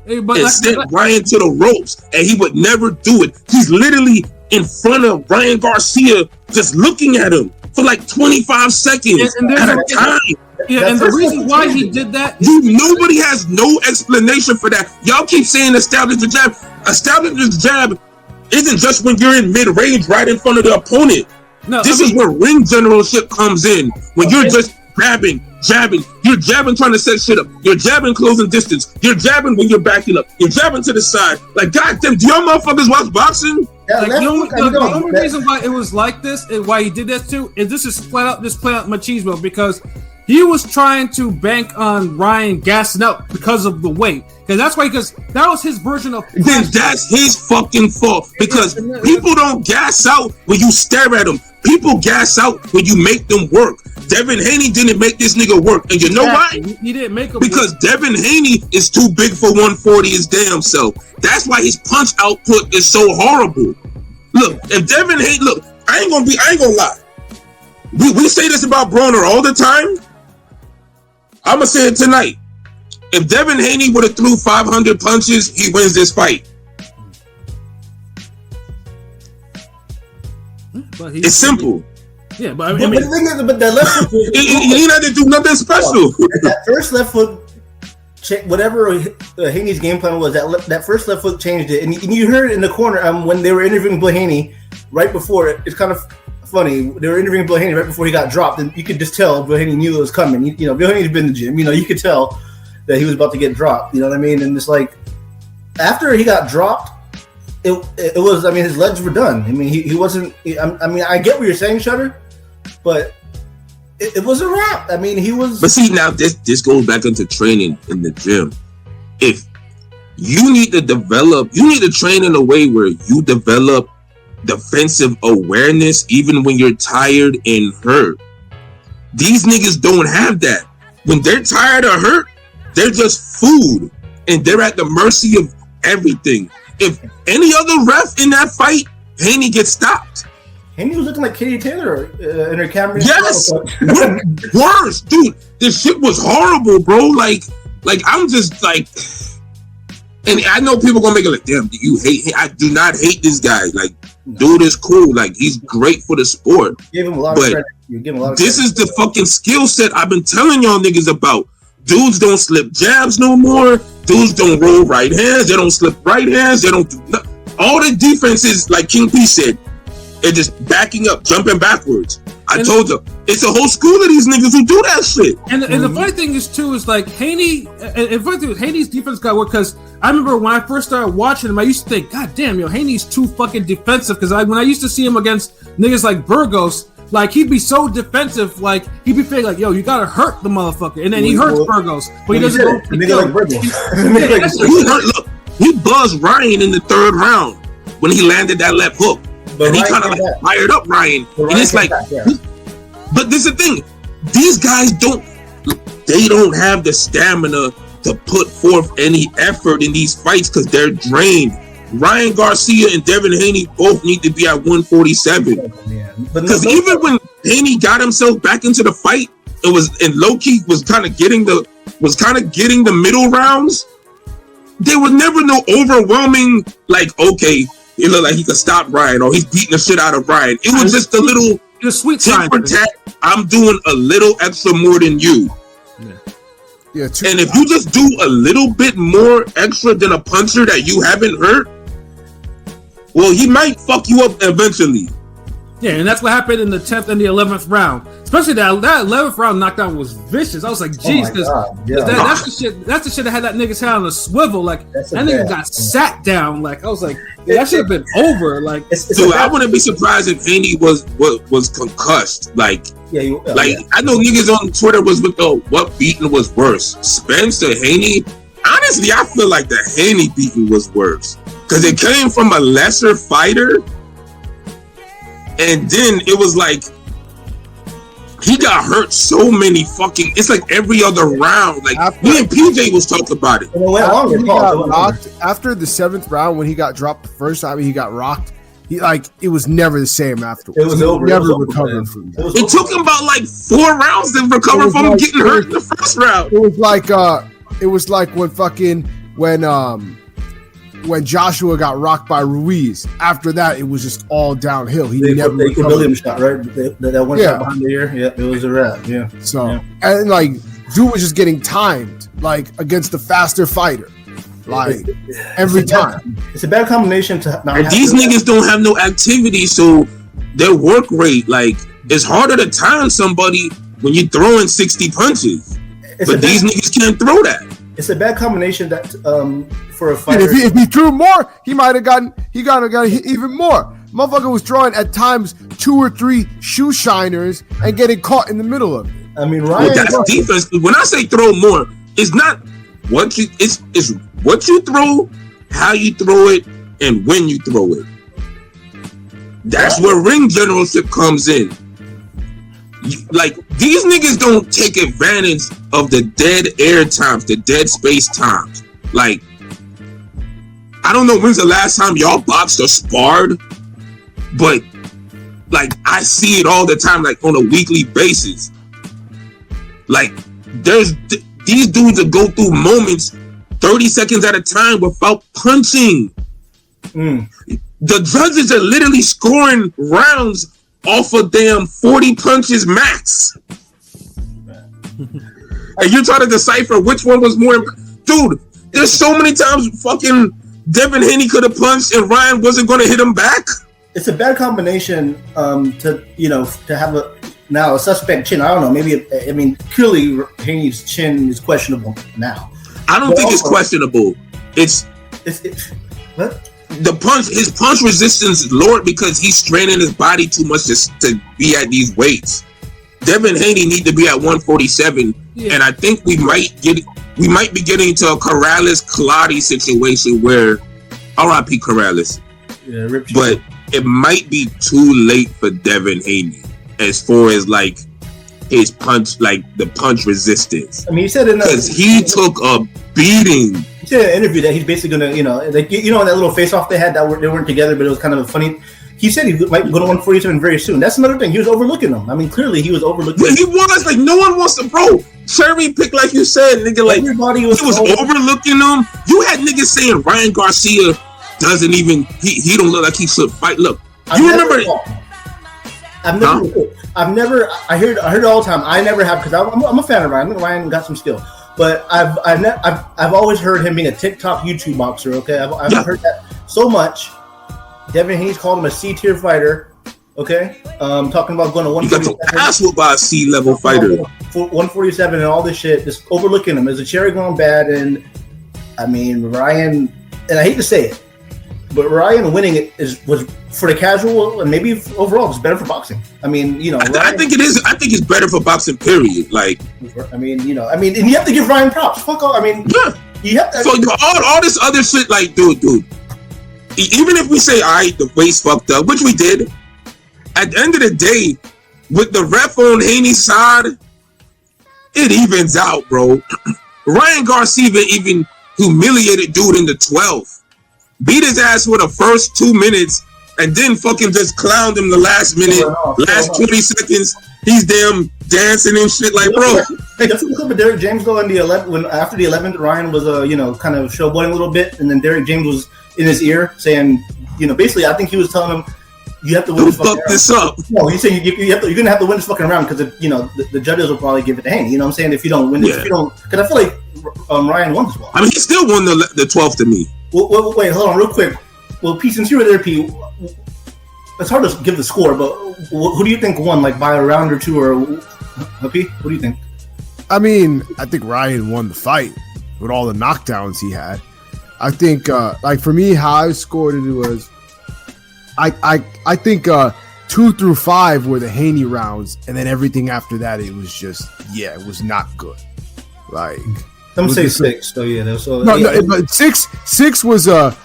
And sent Ryan to the ropes, and he would never do it. He's literally in front of Ryan Garcia, just looking at him for like 25 seconds at a time. Yeah, and the reason why he did that, nobody has no explanation for that. Y'all keep saying establish the jab. Establish the jab isn't just when you're in mid-range right in front of the opponent. No, this is where ring generalship comes in. When you're just jabbing. You're jabbing trying to set shit up. You're jabbing closing distance. You're jabbing when you're backing up. You're jabbing to the side. Like, goddamn, do y'all motherfuckers watch boxing? Like, the only reason why it was like this and why he did that too is this is flat out machismo, because he was trying to bank on Ryan gassing out because of the weight. Because that was his version of. Then that's his fucking fault. Because people don't gas out when you stare at them. People gas out when you make them work. Devin Haney didn't make this nigga work, and you know why? He didn't make him because work. Devin Haney is too big for 140 his damn self. That's why his punch output is so horrible. Look, if Devin Haney, I ain't gonna lie. We say this about Broner all the time. I'ma say it tonight. If Devin Haney would have threw 500 punches, he wins this fight. It's simple. Yeah, but the thing is, that left foot, he had to do nothing special. That first left foot, whatever Haney's game plan was, that first left foot changed it. And you heard it in the corner when they were interviewing Bill Haney right before it. It's kind of funny. They were interviewing Bill Haney right before he got dropped, and you could just tell Bill Haney knew it was coming. Bill Haney's been in the gym. You could tell that he was about to get dropped. You know what I mean? And it's like after he got dropped. It was. I mean, his legs were done. I mean, he wasn't. I mean, I get what you're saying, Shutter, but it was a wrap. I mean, he was. But see, now this goes back into training in the gym. If you need to train in a way where you develop defensive awareness, even when you're tired and hurt. These niggas don't have that. When they're tired or hurt, they're just food, and they're at the mercy of everything. If any other ref in that fight, Haney gets stopped. Haney was looking like Katie Taylor in her camera. Yes, worse, dude. This shit was horrible, bro. Like I'm just like, and I know people gonna make it like, damn, do you hate him? I do not hate this guy. Like, dude is cool. Like, he's great for the sport. Give him a lot of credit. You give him a lot of this credit. is the fucking skill set I've been telling y'all niggas about. Dudes don't slip jabs no more. Dudes don't roll right hands. They don't slip right hands. They don't do nothing. All the defenses, like King P said, they're just backing up, jumping backwards. I told you, it's a whole school of these niggas who do that shit. And the funny thing is too is like Haney. And funny thing is Haney's defense got work because I remember when I first started watching him, I used to think, God damn, Haney's too fucking defensive. Because when I used to see him against niggas like Burgos, like he'd be so defensive, like he'd be feeling like, yo, you gotta hurt the motherfucker, and then he hurts Burgos, but he doesn't go. He buzzed Ryan in the third round when he landed that left hook. But he kind of like fired up Ryan. And it's like, but this is the thing. These guys don't have the stamina to put forth any effort in these fights because they're drained. Ryan Garcia and Devin Haney both need to be at 147. Because even when Haney got himself back into the fight, and low-key was kind of getting the was kind of getting the middle rounds, there was never no overwhelming, like, okay, it looked like he could stop Ryan or he's beating the shit out of Ryan. It was just a little sweet tit for tat. I'm doing a little extra more than you. Yeah, and if you just do a little bit more extra than a puncher that you haven't hurt, well, he might fuck you up eventually. Yeah, and that's what happened in the 10th and the 11th round. Especially that 11th round knockdown was vicious. I was like, geez, because that's the shit that had that nigga's head on a swivel. Like, that nigga got sat down. Like, I was like, that should have been over. Like, dude, I wouldn't be surprised if Haney was concussed. Like, I know niggas on Twitter was with what beating was worse, Spence or Haney. Honestly, I feel like the Haney beating was worse because it came from a lesser fighter. And then it was like he got hurt so many fucking. It's like every other round. Like me and PJ was talking about it. After the 7th round, when he got dropped the first time, he got rocked. It was never the same afterwards. It was over. Never recovered from that. It took him about like 4 rounds to recover from getting hurt in the first round. It was like when Joshua got rocked by Ruiz. After that, it was just all downhill. He never recovered. William shot, right? That one shot behind the ear. Yeah, it was a wrap. Yeah. So and like dude was just getting timed like against the faster fighter. Like every time. It's a bad combination to not have these niggas don't have no activity, so their work rate, like, it's harder to time somebody when you're throwing 60 punches. But these niggas can't throw that. It's a bad combination that for a fighter. If he threw more, he might have gotten hit even more. Motherfucker was throwing at times 2 or 3 shoe shiners and getting caught in the middle of it. I mean, Ryan. Well, that's defense. When I say throw more, it's not what you it's what you throw, how you throw it, and when you throw it. That's where ring generalship comes in. Like, these niggas don't take advantage of the dead air times, the dead space times. Like, I don't know when's the last time y'all boxed or sparred, but like, I see it all the time, like on a weekly basis. Like, these dudes will go through moments 30 seconds at a time without punching. The judges are literally scoring rounds off of damn 40 punches max. And you're trying to decipher which one was more. Dude, there's so many times fucking Devin Haney could have punched and Ryan wasn't going to hit him back. It's a bad combination to have a suspect chin. I don't know. Clearly Haney's chin is questionable now. I don't think it's questionable. It's what? His punch resistance is lowered because he's straining his body too much to be at these weights. Devin Haney need to be at 147, and I think we might be getting into a Corrales-Colati situation where R.I.P. Corrales. But it might be too late for Devin Haney as far as like his punch, like the punch resistance. I mean, he said because he took a beating. He said in an interview that he's basically gonna, that little face-off they had that they weren't together, but it was kind of a funny. He said he might go to 147 very soon. That's another thing. He was overlooking them. I mean, clearly he was overlooking. Yeah, he was like no one wants to, bro. Cherry pick, like you said, nigga. Like everybody he was overlooking them. You had niggas saying Ryan Garcia doesn't even. He don't look like he should fight. Look, you remember? I heard it all the time. I never have, because I'm a fan of Ryan. I think Ryan got some skill, but I've always heard him being a TikTok YouTube boxer. Okay, I've heard that so much. Devin Haney's called him a C-tier fighter. Okay, talking about going to 147. You got your ass whooped by a C-level fighter. 147 and all this shit, just overlooking him. Is a cherry going bad? And I mean, Ryan, and I hate to say it, but Ryan winning it was for the casual and maybe overall it's better for boxing. I mean, I think it is. I think it's better for boxing. Period. Like, and you have to give Ryan props. Fuck all. I mean, you have to. So all this other shit, like, dude. Even if we say, all right, the weight's fucked up, which we did, at the end of the day, with the ref on Haney's side, it evens out, bro. Ryan Garcia even humiliated dude in the 12th. Beat his ass for the first 2 minutes, and then fucking just clowned him the last minute, last 20 seconds. He's damn dancing and shit. Like, bro, That's the clip of Derrick James though in the 11th when after the 11th Ryan was kind of showboating a little bit, and then Derrick James was in his ear saying basically I think he was telling him you have to win this up. No, he's saying you're gonna have to win this fucking round because the judges will probably give it to Haney. You know what I'm saying? If you don't win this, if you don't, because I feel like Ryan won this one. I mean, he still won the 12th to me. Well, wait, hold on, real quick. Well, P, since you were there, P, it's hard to give the score, but who do you think won, like by a round or two, or P? What do you think? I mean, I think Ryan won the fight with all the knockdowns he had. I think, like for me, how I scored it was, I think 2 through 5 were the Haney rounds, and then everything after that, it was just it was not good. Like some say 6, so yeah. But six was a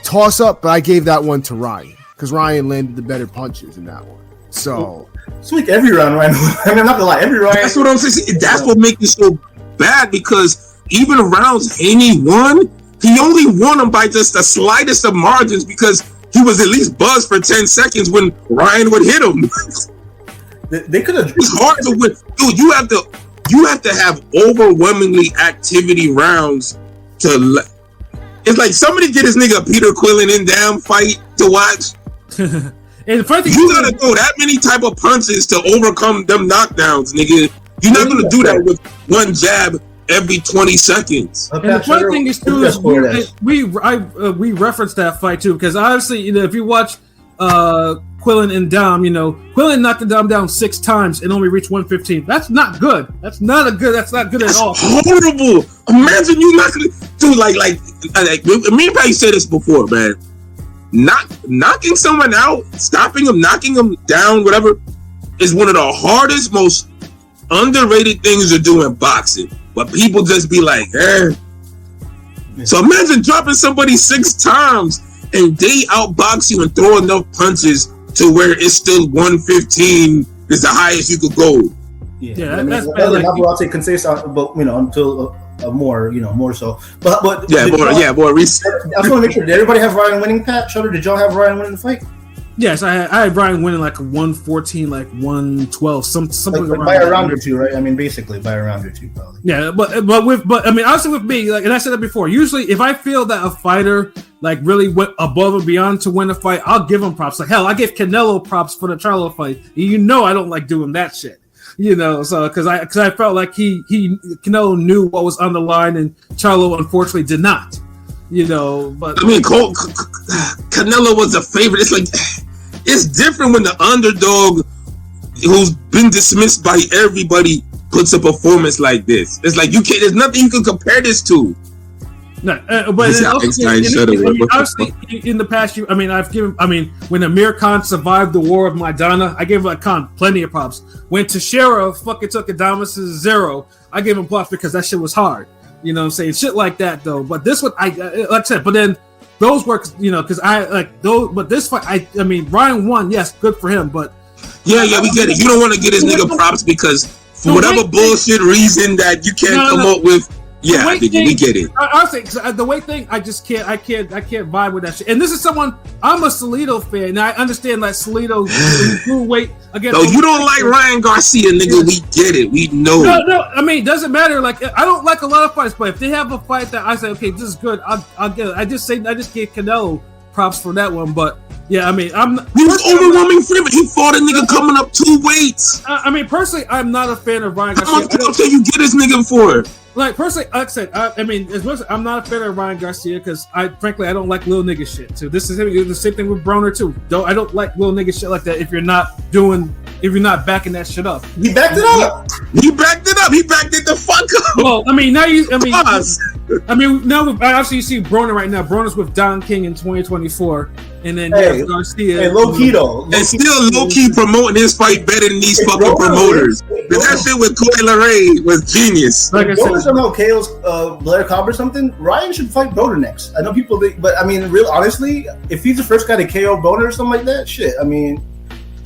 toss up, but I gave that one to Ryan because Ryan landed the better punches in that one. So it's like every round, Ryan. I mean, I'm not gonna lie, every round. That's what I'm saying. That's what makes it so bad because even the rounds Haney won, he only won them by just the slightest of margins because he was at least buzzed for 10 seconds when Ryan would hit him. They could have. It's hard to win, dude. You have to have overwhelmingly activity rounds to. It's like somebody get this nigga Peter Quillen in damn fight to watch. And the first thing you gotta throw that many type of punches to overcome them knockdowns, nigga. You're not gonna do that with one jab every 20 seconds. And the funny thing is too is we referenced that fight too because obviously if you watch Quillen and Dom, Quillen knocked the Dom down 6 times and only reached 115. That's not good. That's not good at all. Horrible. Imagine you knocking, dude. Like me and Patty said this before, man. Knocking someone out, stopping them, knocking them down, whatever, is one of the hardest, most underrated things to do in boxing. But people just be like, So imagine dropping somebody 6 times and they outbox you and throw enough punches to where it's still 115 is the highest you could go. Yeah, that's bad. Like, I'll say consistent, but until more so. But more. I just want to make sure. Did everybody have Ryan winning? Pat, Shutter, did y'all have Ryan winning the fight? Yes, I had Ryan winning like 114, like 112, something like by a round or two, right? I mean, basically by a round or two, probably. Yeah, but I mean, honestly, with me, like, and I said that before. Usually, if I feel that a fighter like really went above and beyond to win a fight, I'll give him props. Like hell, I gave Canelo props for the Charlo fight. I don't like doing that shit. So because I felt like Canelo knew what was on the line, and Charlo unfortunately did not. But I mean, Canelo was a favorite. It's like it's different when the underdog who's been dismissed by everybody puts a performance like this. It's like you can't. There's nothing you can compare this to. No, but obviously in the past, when Amir Khan survived the war of Maidana, I gave Khan plenty of props. When Teixeira fucking took Adames' 0, I gave him props because that shit was hard. You know what I'm saying? Shit like that though. But this one, like I said, but then those were, because I like those. But this fight, I mean, Ryan won. Yes, good for him. But yeah, we get it. You don't want to get this nigga props because for whatever bullshit reason that you can't come up with. Yeah, we get it. Honestly, the weight thing, I just can't. I can't vibe with that shit. And this is someone. I'm a Salido fan, and I understand that Salido threw weight again. So you don't like Ryan Garcia, nigga? We get it. We know. No. I mean, it doesn't matter. Like, I don't like a lot of fights, but if they have a fight that I say, okay, this is good, I'll get it. I just gave Canelo props for that one, but. Yeah, I mean, he was overwhelming favorite. He fought a nigga coming up 2 weights. I mean, personally, I'm not a fan of Ryan Garcia. How much can you get this nigga for? Like, personally, like I said, I mean, as much as I'm not a fan of Ryan Garcia because frankly, I don't like little nigga shit too. This is the same thing with Broner too. I don't like little nigga shit like that. If you're not backing that shit up. He backed it up. He backed it the fuck up. Well, now obviously you see Broner right now. Broner's with Don King in 2024. And then Garcia. Hey, low key though. And still low key promoting his fight better than these fucking promoters. That shit with Coy Leray was genius. Like I said, somehow KO's Blair Cobb or something. Ryan should fight Broner next. I know people think, but I mean, real honestly, if he's the first guy to KO Broner or something like that, shit. I mean,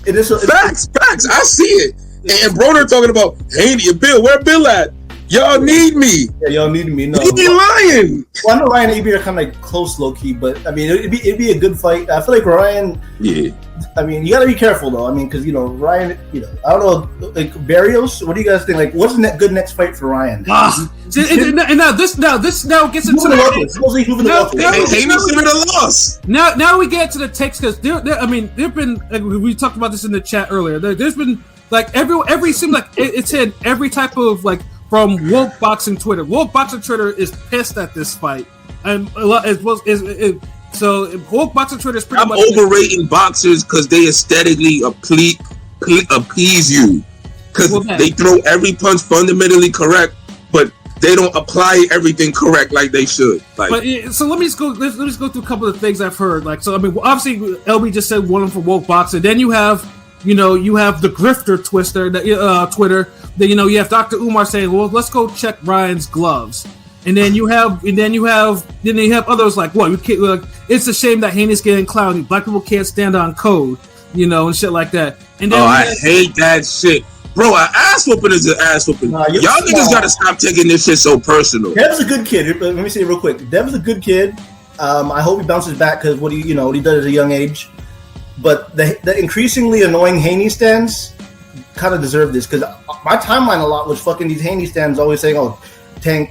it is facts. I see it. And Broner talking about Haney and Bill. Where Bill at? Y'all need me. Yeah, y'all need me. No, He be lying. Well, I know Ryan and AB are kind of like close, low key, but I mean, it'd be a good fight. I feel like Ryan. Yeah. I mean, you got to be careful though. I mean, because Ryan. I don't know, like Barrios. What do you guys think? Like, what's the good next fight for Ryan? And now this gets into the loss. Now we get to the takes because there've been we talked about this in the chat earlier. There's been like every seemed like it's in every type of like from woke boxing Twitter. Woke boxing Twitter is pissed at this fight, and so woke boxing Twitter is pretty much overrating boxers because they aesthetically appease you because they throw every punch fundamentally correct, but they don't apply everything correct like they should. Like, but so let me just go through a couple of things I've heard. Like, so I mean, obviously LB just said one for woke boxing. Then you have the grifter twister that Twitter. Then you have Dr. Umar saying, well, let's go check Ryan's gloves. And then you have others like, well, you can't, it's a shame that Haney's getting clowny. Black people can't stand on code, and shit like that. And then I hate that shit. Bro, an ass whooping is an ass whooping. Y'all niggas gotta stop taking this shit so personal. Dev's a good kid. Let me say it real quick. Dev's a good kid. I hope he bounces back because what he does at a young age. But the increasingly annoying Haney stands kind of deserve this because my timeline a lot was fucking these Haney stands always saying, "Oh, Tank,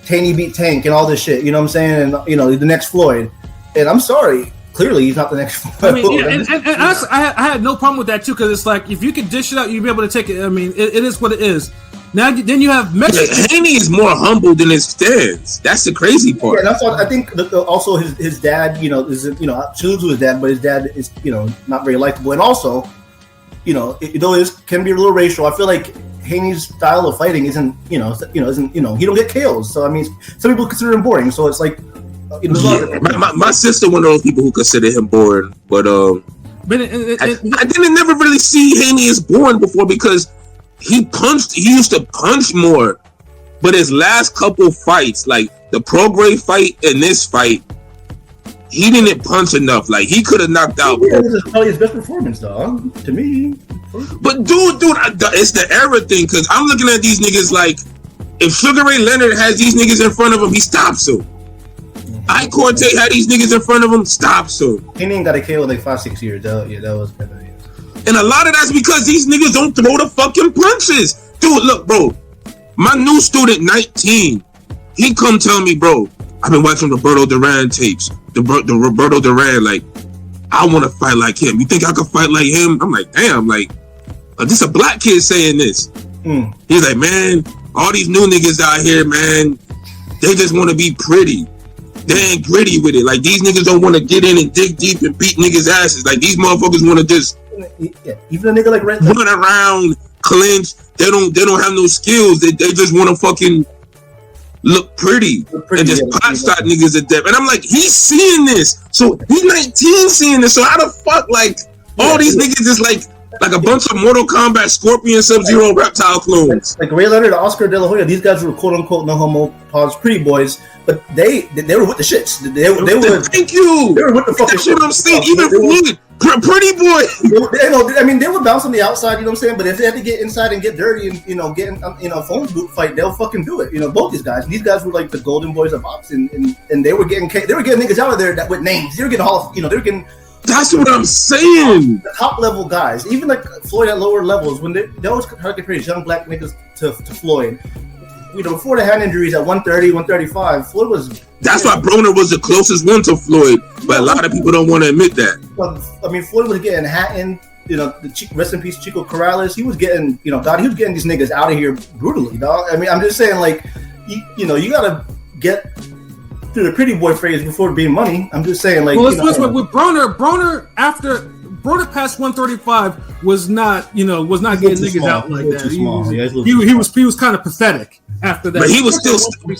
Haney beat Tank and all this shit." You know what I'm saying? And the next Floyd. And I'm sorry. Clearly, he's not the next Floyd. I mean, and honestly, I had no problem with that too because it's like if you can dish it out, you'll be able to take it. I mean, it is what it is. Now, then you have Mexican. Haney is more humble than his stands. That's the crazy part. Yeah, that's what I think. Also, his dad, is salute to his dad, but his dad is not very likable, and also, it can be a little racial. I feel like Haney's style of fighting isn't he don't get KOs. So I mean, some people consider him boring. So it's like, my sister one of those people who consider him boring, but I didn't never really see Haney as boring before because. He used to punch more, but his last couple fights, like the Prograis fight and this fight, he didn't punch enough. Like he could have knocked out. Yeah, this is probably his best performance, dog. To me. But dude, it's the era thing because I'm looking at these niggas like if Sugar Ray Leonard has these niggas in front of him, he stops them. Ike Corte had these niggas in front of him, stops them. He ain't got a KO in like 5-6 years. That was better. And a lot of that's because these niggas don't throw the fucking punches. Dude, look, bro. My new student, 19, he come tell me, bro, I've been watching Roberto Duran tapes. The Roberto Duran, like, I want to fight like him. You think I could fight like him? I'm like, damn, like, this a black kid saying this. He's like, man, all these new niggas out here, man, they just want to be pretty. They ain't gritty with it. Like, these niggas don't want to get in and dig deep and beat niggas' asses. Like, these motherfuckers want to just... Yeah, even a nigga like Red run around, clinch. They don't have no skills. They just want to fucking look pretty and just pot shot niggas to death. And I'm like, he's seeing this. So he's 19 seeing this. So how the fuck all these niggas is like a bunch of Mortal Kombat Scorpion Sub-Zero reptile clones. Like Ray Leonard, Oscar De La Hoya, these guys were quote unquote no homo pause pretty boys, but they were with the shits. They were. Thank you. They were with the fucking. That's what I'm saying. Even for me. Pretty boy. They would bounce on the outside, you know what I'm saying? But if they had to get inside and get dirty and get in a phone boot fight, they'll fucking do it. Both these guys. These guys were like the golden boys of boxing, and they were getting niggas out of there that with names. They were getting they were getting. That's what I'm saying. The top level guys, even like Floyd at lower levels, when they always try to compare young black niggas to Floyd. Before the hand injuries at 130, 135, Floyd was. That's why Broner was the closest one to Floyd, but a lot of people don't want to admit that. Well, I mean, Floyd was getting Hatton, rest in peace, Chico Corrales. He was getting, he was getting these niggas out of here brutally, dog. I mean, I'm just saying, like, you gotta get to the pretty boy phrase before being money. I'm just saying, like, well, with Broner after. Broner past 135 was not getting niggas small. Out like that. He was kind of pathetic after that. But he was still.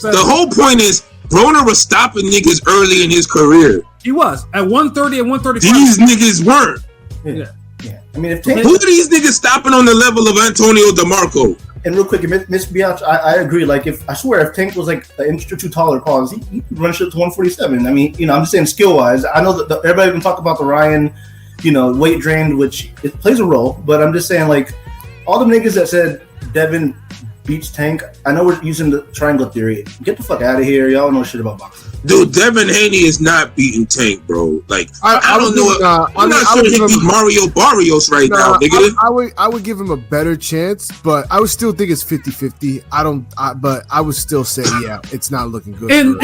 The whole point is Broner was stopping niggas early in his career. He was at 130 and 135. These niggas weren't. Yeah. I mean, who are these niggas stopping on the level of Antonio DeMarco? And real quick, Miss Biatch, I agree. Like, if Tank was like an inch or two taller, pause, he could run shit to 147. I mean, I'm just saying skill wise. I know that everybody can talk about the Ryan. Weight drained, which it plays a role, but I'm just saying, like, all the niggas that said Devin beats Tank. I know we're using the triangle theory. Get the fuck out of here. Y'all know shit about boxing. Dude, Devin Haney is not beating Tank, bro. Like, I don't know. I'm not sure he beat Mario Barrios right now, nigga. I would give him a better chance, but I would still think it's 50-50. But I would still say, yeah, it's not looking good. And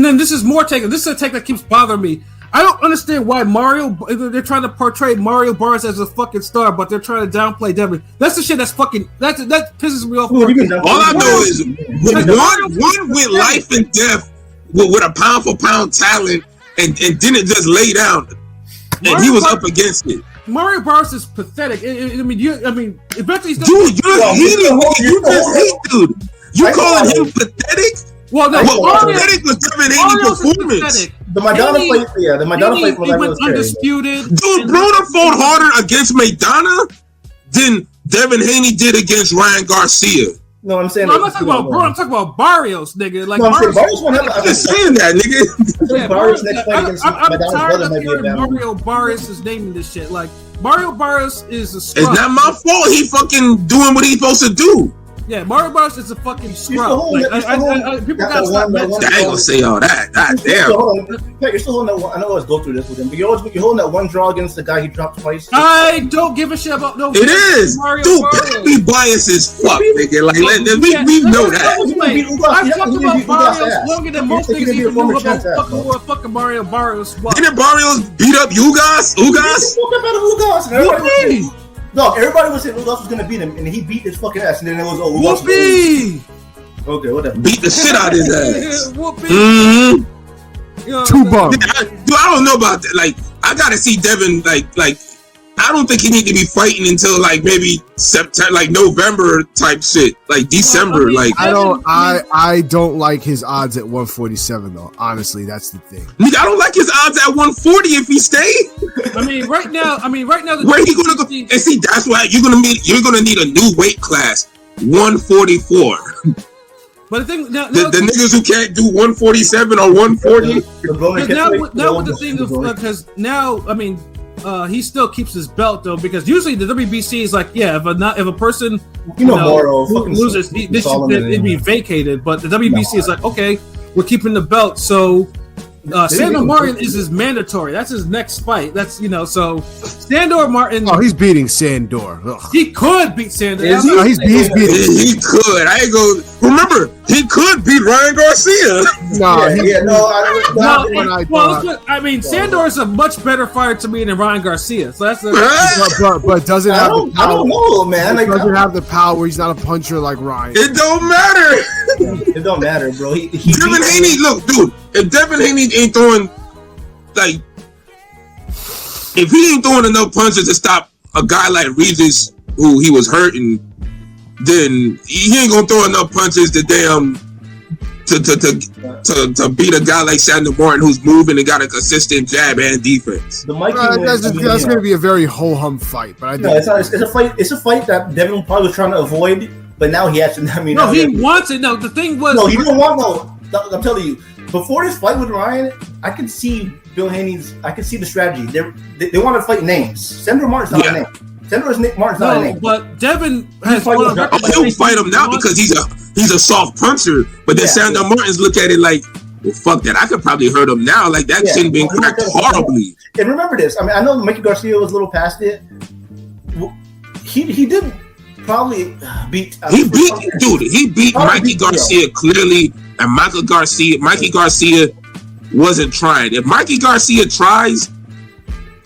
then this is more take. This is a take that keeps bothering me. I don't understand why they're trying to portray Mario Barnes as a fucking star, but they're trying to downplay Devin. That's the shit that pisses me off. All I know is one with life and death with a pound for pound talent and didn't just lay down. And he was up against it. Mario Barnes is pathetic. Eventually he's dude, dude. You calling him pathetic? Well, no, pathetic was Devin Haney's performance. The Madonna fight, the Madonna fight was undisputed. Dude, Broner fought harder against Madonna than Devin Haney did against Ryan Garcia. No, I'm saying. No, I'm not talking about Broner. I'm talking about Barrios, nigga. Like, no, I'm just saying that, nigga. Barrios next fight against Madonna's brother might be a bad one. Mario Barrios is naming this shit. Like, Mario Barrios is a scrub. It's not my fault. He fucking doing what he's supposed to do. Yeah, Mario Barrios is a fucking scrub. People got I ain't gonna say all that. God damn. You're still holding that one. I know I always go through this with him, but you're holding that one draw against the guy he dropped twice. I don't give a shit about no. It is, dude. Be biased as fuck, nigga. Like we know that. I talked about Barrios longer than most niggas even knew about fucking Mario Barrios. Didn't Barrios beat up Ugas? No, everybody was saying Ugas was gonna beat him, and he beat his fucking ass, and then it was Ugas. Whoopee! Okay, whatever. Beat the shit out of his ass. Whoopee! Mm-hmm. You know, 2 bumps. Dude, I don't know about that. Like, I gotta see Devin. Like, I don't think he need to be fighting until like maybe September, like November type shit, like December. I don't like his odds at 147 though. Honestly, that's the thing. Nigga, I don't like his odds at 140 if he stay. Right now, where he gonna go? And see, that's why you're gonna need a new weight class, 144. But the thing, the niggas who can't do 147 or 140. Now with the thing of because now, he still keeps his belt though, because usually the WBC is like, yeah, if a person loses, it'd be vacated. But the WBC is like, okay, we're keeping the belt, so Sandor Martin is mandatory. That's his next fight. That's so Sandor Martin. Oh, he's beating Sandor. Ugh. He could beat Sandor. He's beating. He could. I ain't go. Remember, he could beat Ryan Garcia. Sandor is a much better fighter to me than Ryan Garcia. So that's but doesn't have the power. I don't know, man. He doesn't have the power. He's not a puncher like Ryan. It don't matter. It don't matter, bro. Devin Haney, look, dude. If Devin Haney ain't throwing, like, if he ain't throwing enough punches to stop a guy like Regis, who he was hurting, then he ain't gonna throw enough punches to to beat a guy like Sandor Martin, who's moving and got a consistent jab and defense. That's going to be a very ho-hum fight, but it's a fight. It's a fight that Devin probably was trying to avoid, but now he has to. He wants it. No, the thing was, he didn't want. No, I'm telling you. Before this fight with Ryan, I could see Bill Haney's. I could see the strategy. They want to fight names. Sandor Martin's not a name. Sandor Martin's not a name. But Devin has. He'll fight him now because he's a soft puncher. But then Sandor Martin's look at it like, well, fuck that. I could probably hurt him now. Like that shit been cracked horribly. And remember this. I know Mikey Garcia was a little past it. He did probably beat. He beat Mikey Garcia clearly. And Mikey Garcia wasn't trying. If Mikey Garcia tries,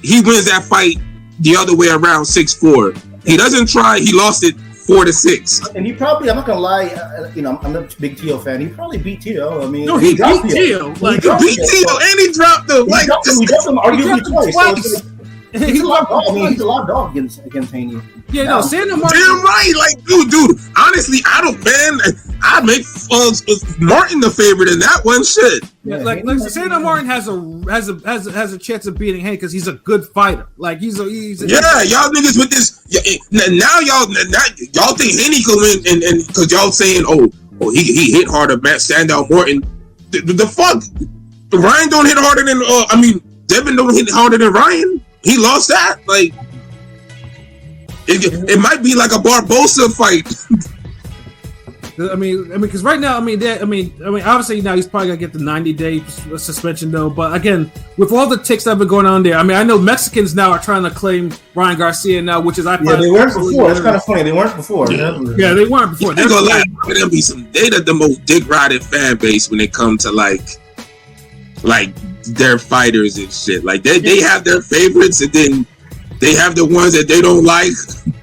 he wins that fight the other way around 6-4. He doesn't try, he lost it 4-6. And he probably, I'm not gonna lie, I'm a big Tio fan. He probably beat Tio. He beat Tio. He beat Tio and he dropped him. He dropped him arguably twice. He's a lot of dog against Haney. Yeah, Sandor Martin. Damn right, like dude. Honestly, I make Martin the favorite in that one. Shit. Yeah, like Sandor Martin has a chance of beating Haney because he's a good fighter. Like he's y'all niggas with this. Now y'all think Haney can win and because y'all saying he hit harder than Sandor Martin. The fuck, Ryan don't hit harder than Devin don't hit harder than Ryan. He lost that. Like it might be like a Barbosa fight. I mean, because right now, obviously now he's probably gonna get the 90-day suspension though. But again, with all the ticks that have been going on there, I mean, I know Mexicans now are trying to claim Ryan Garcia now, which is they weren't before. It's kind of funny. They weren't before. Yeah, they weren't before. They're gonna lie. There'll be some. They the most dick riding fan base when it comes to like their fighters and shit. Like they have their favorites, and then they have the ones that they don't like.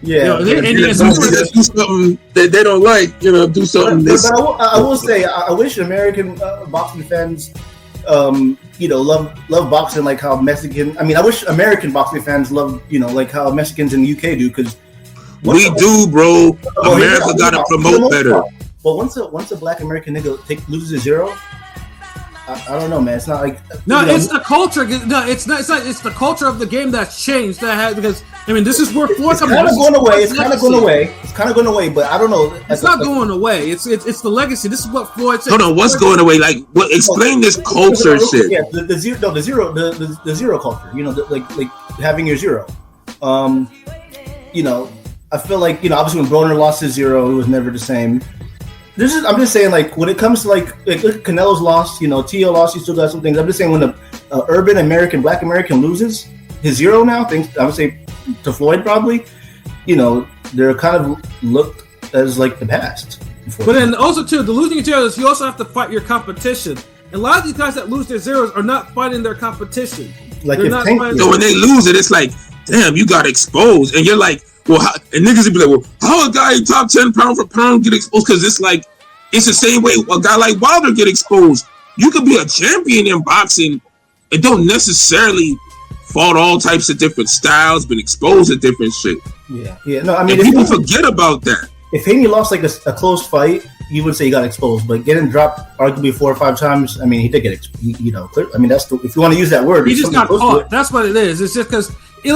Yeah, do something that they don't like. Do something. But I will say, I wish American boxing fans, love boxing like how Mexican. I mean, I wish American boxing fans love, like how Mexicans in the UK do. Because we do, bro. America gotta promote better. But once a Black American nigga loses a zero. I don't know, man. It's not like it's the culture. No, it's not. It's the culture of the game that's changed. Because this is where Floyd comes. It's kind of going away. It's kind of going away. But I don't know. It's not going away. It's the legacy. This is what Floyd said. Hold on, what's going away? Like, what? Explain this culture shit. Yeah, the zero culture. Like having your zero. I feel like obviously when Broner lost his zero, it was never the same. I'm just saying, like, when it comes to like Canelo's lost, Tio lost, he still got some things. I'm just saying when the urban American, Black American loses his zero now, I would say to Floyd probably, they're kind of looked as like the past. But then also too, the losing your zeros, you also have to fight your competition. And a lot of these guys that lose their zeros are not fighting their competition. So when they lose it, it's like, damn, you got exposed, and you're like. Well, and niggas would be like, well, how a guy top 10 pound for pound get exposed? Because it's like, it's the same way a guy like Wilder get exposed. You could be a champion in boxing and don't necessarily fought all types of different styles, been exposed to different shit. Yeah. No, I mean, people forget about that. If Haney lost like a close fight, you would say he got exposed. But getting dropped arguably 4 or 5 times, I mean, he did get exposed. I mean, that's if you want to use that word. He just got caught. That's what it is. It's just because. He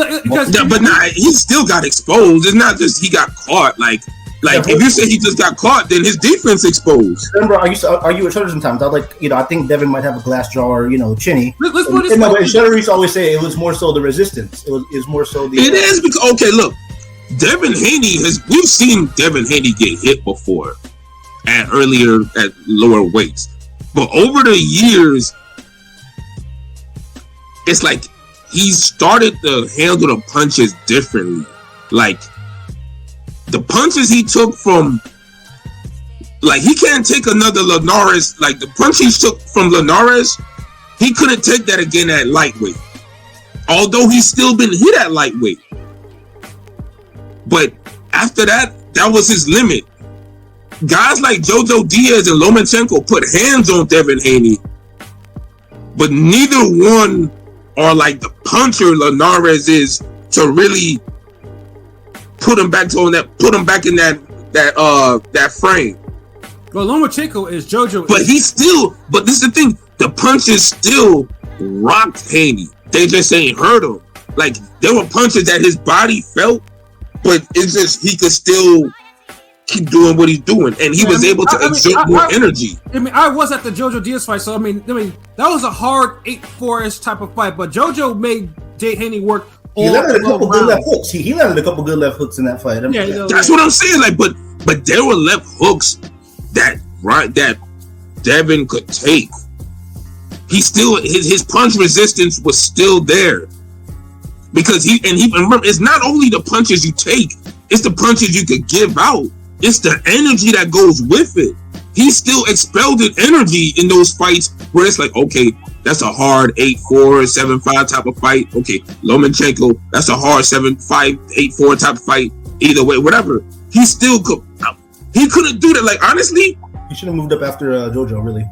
still got exposed. It's not just he got caught. Like if you say he just got caught, then his defense exposed. Remember, I used to argue with Shutter sometimes. I I think Devin might have a glass jaw or chinny. Let's put this. But Shutter used to always say it was more so the resistance. It was more so the. It is because look, Devin Haney we've seen Devin Haney get hit before, at lower weights, but over the years, it's like. He started to handle the punches differently. Like, the punches he took from... Like, he can't take another Linares... Like, the punch he took from Linares, he couldn't take that again at lightweight. Although he's still been hit at lightweight. But after that, that was his limit. Guys like Jojo Diaz and Lomachenko put hands on Devin Haney. But neither one... or like the puncher Linares is to really put him back in that frame. Well, Lomachenko is JoJo. But but this is the thing, the punches still rocked Haney. They just ain't hurt him. Like, there were punches that his body felt, but it's just he could still keep doing what he's doing, and he was able to exert more energy. I was at the JoJo Diaz fight, so I mean that was a hard 8-4-ish type of fight, but JoJo made Jay Haney work. He landed a couple good left hooks. He landed a couple good left hooks in that fight. That's what I'm saying. Like, but there were left hooks that Devin could take. He still his punch resistance was still there because he remember, it's not only the punches you take, it's the punches you could give out. It's the energy that goes with it. He still expelled energy in those fights where it's like, okay, that's a hard 8-4, 7-5 type of fight. Okay, Lomachenko, that's a hard 7-5, 8-4 type of fight. Either way, whatever. He still could. He couldn't do that. Like, honestly, he should have moved up after JoJo. Really,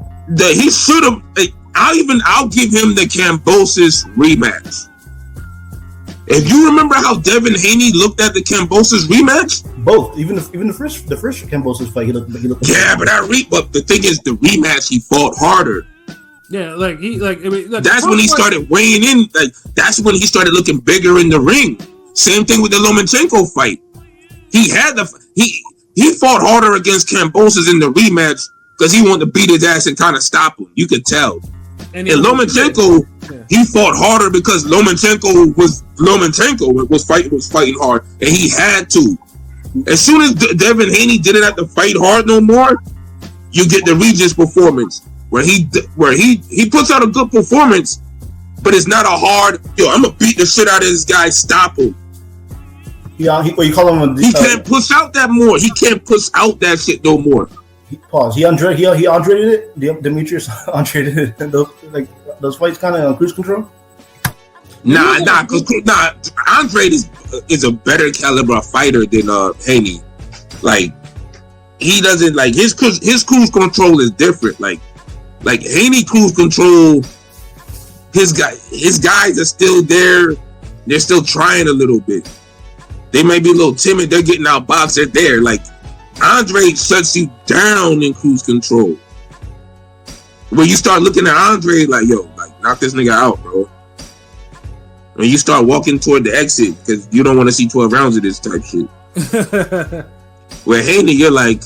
he should have. Like, I'll give him the Kambosos rematch. If you remember how Devin Haney looked at the Kambosos rematch, both, even the first Kambosos fight, he looked. Yeah, but but the thing is, the rematch he fought harder. Yeah, that's when he started weighing in. Like, that's when he started looking bigger in the ring. Same thing with the Lomachenko fight. He fought harder against Kambosos in the rematch because he wanted to beat his ass and kind of stop him. You could tell. And Lomachenko, he fought harder because Lomachenko was fighting hard, and he had to. As soon as Devin Haney didn't have to fight hard no more, you get the Regis performance where he puts out a good performance, but it's not a hard. Yo, I'm gonna beat the shit out of this guy. Stop him. Yeah, you call him. He can't push out that more. He can't push out that shit no more. Pause. He Andre'd it. Demetrius Andre'd it. Those fights kind of on cruise control. Nah. Andre is a better caliber fighter than Haney. Like he doesn't like his cruise control is different. Like Haney cruise control. His guys are still there. They're still trying a little bit. They may be a little timid. They're getting outboxed. They're there. Like Andre shuts you down in cruise control. When you start looking at Andre, like yo, like knock this nigga out, bro. When you start walking toward the exit because you don't want to see 12 rounds of this type shit. Where Haney, you're like,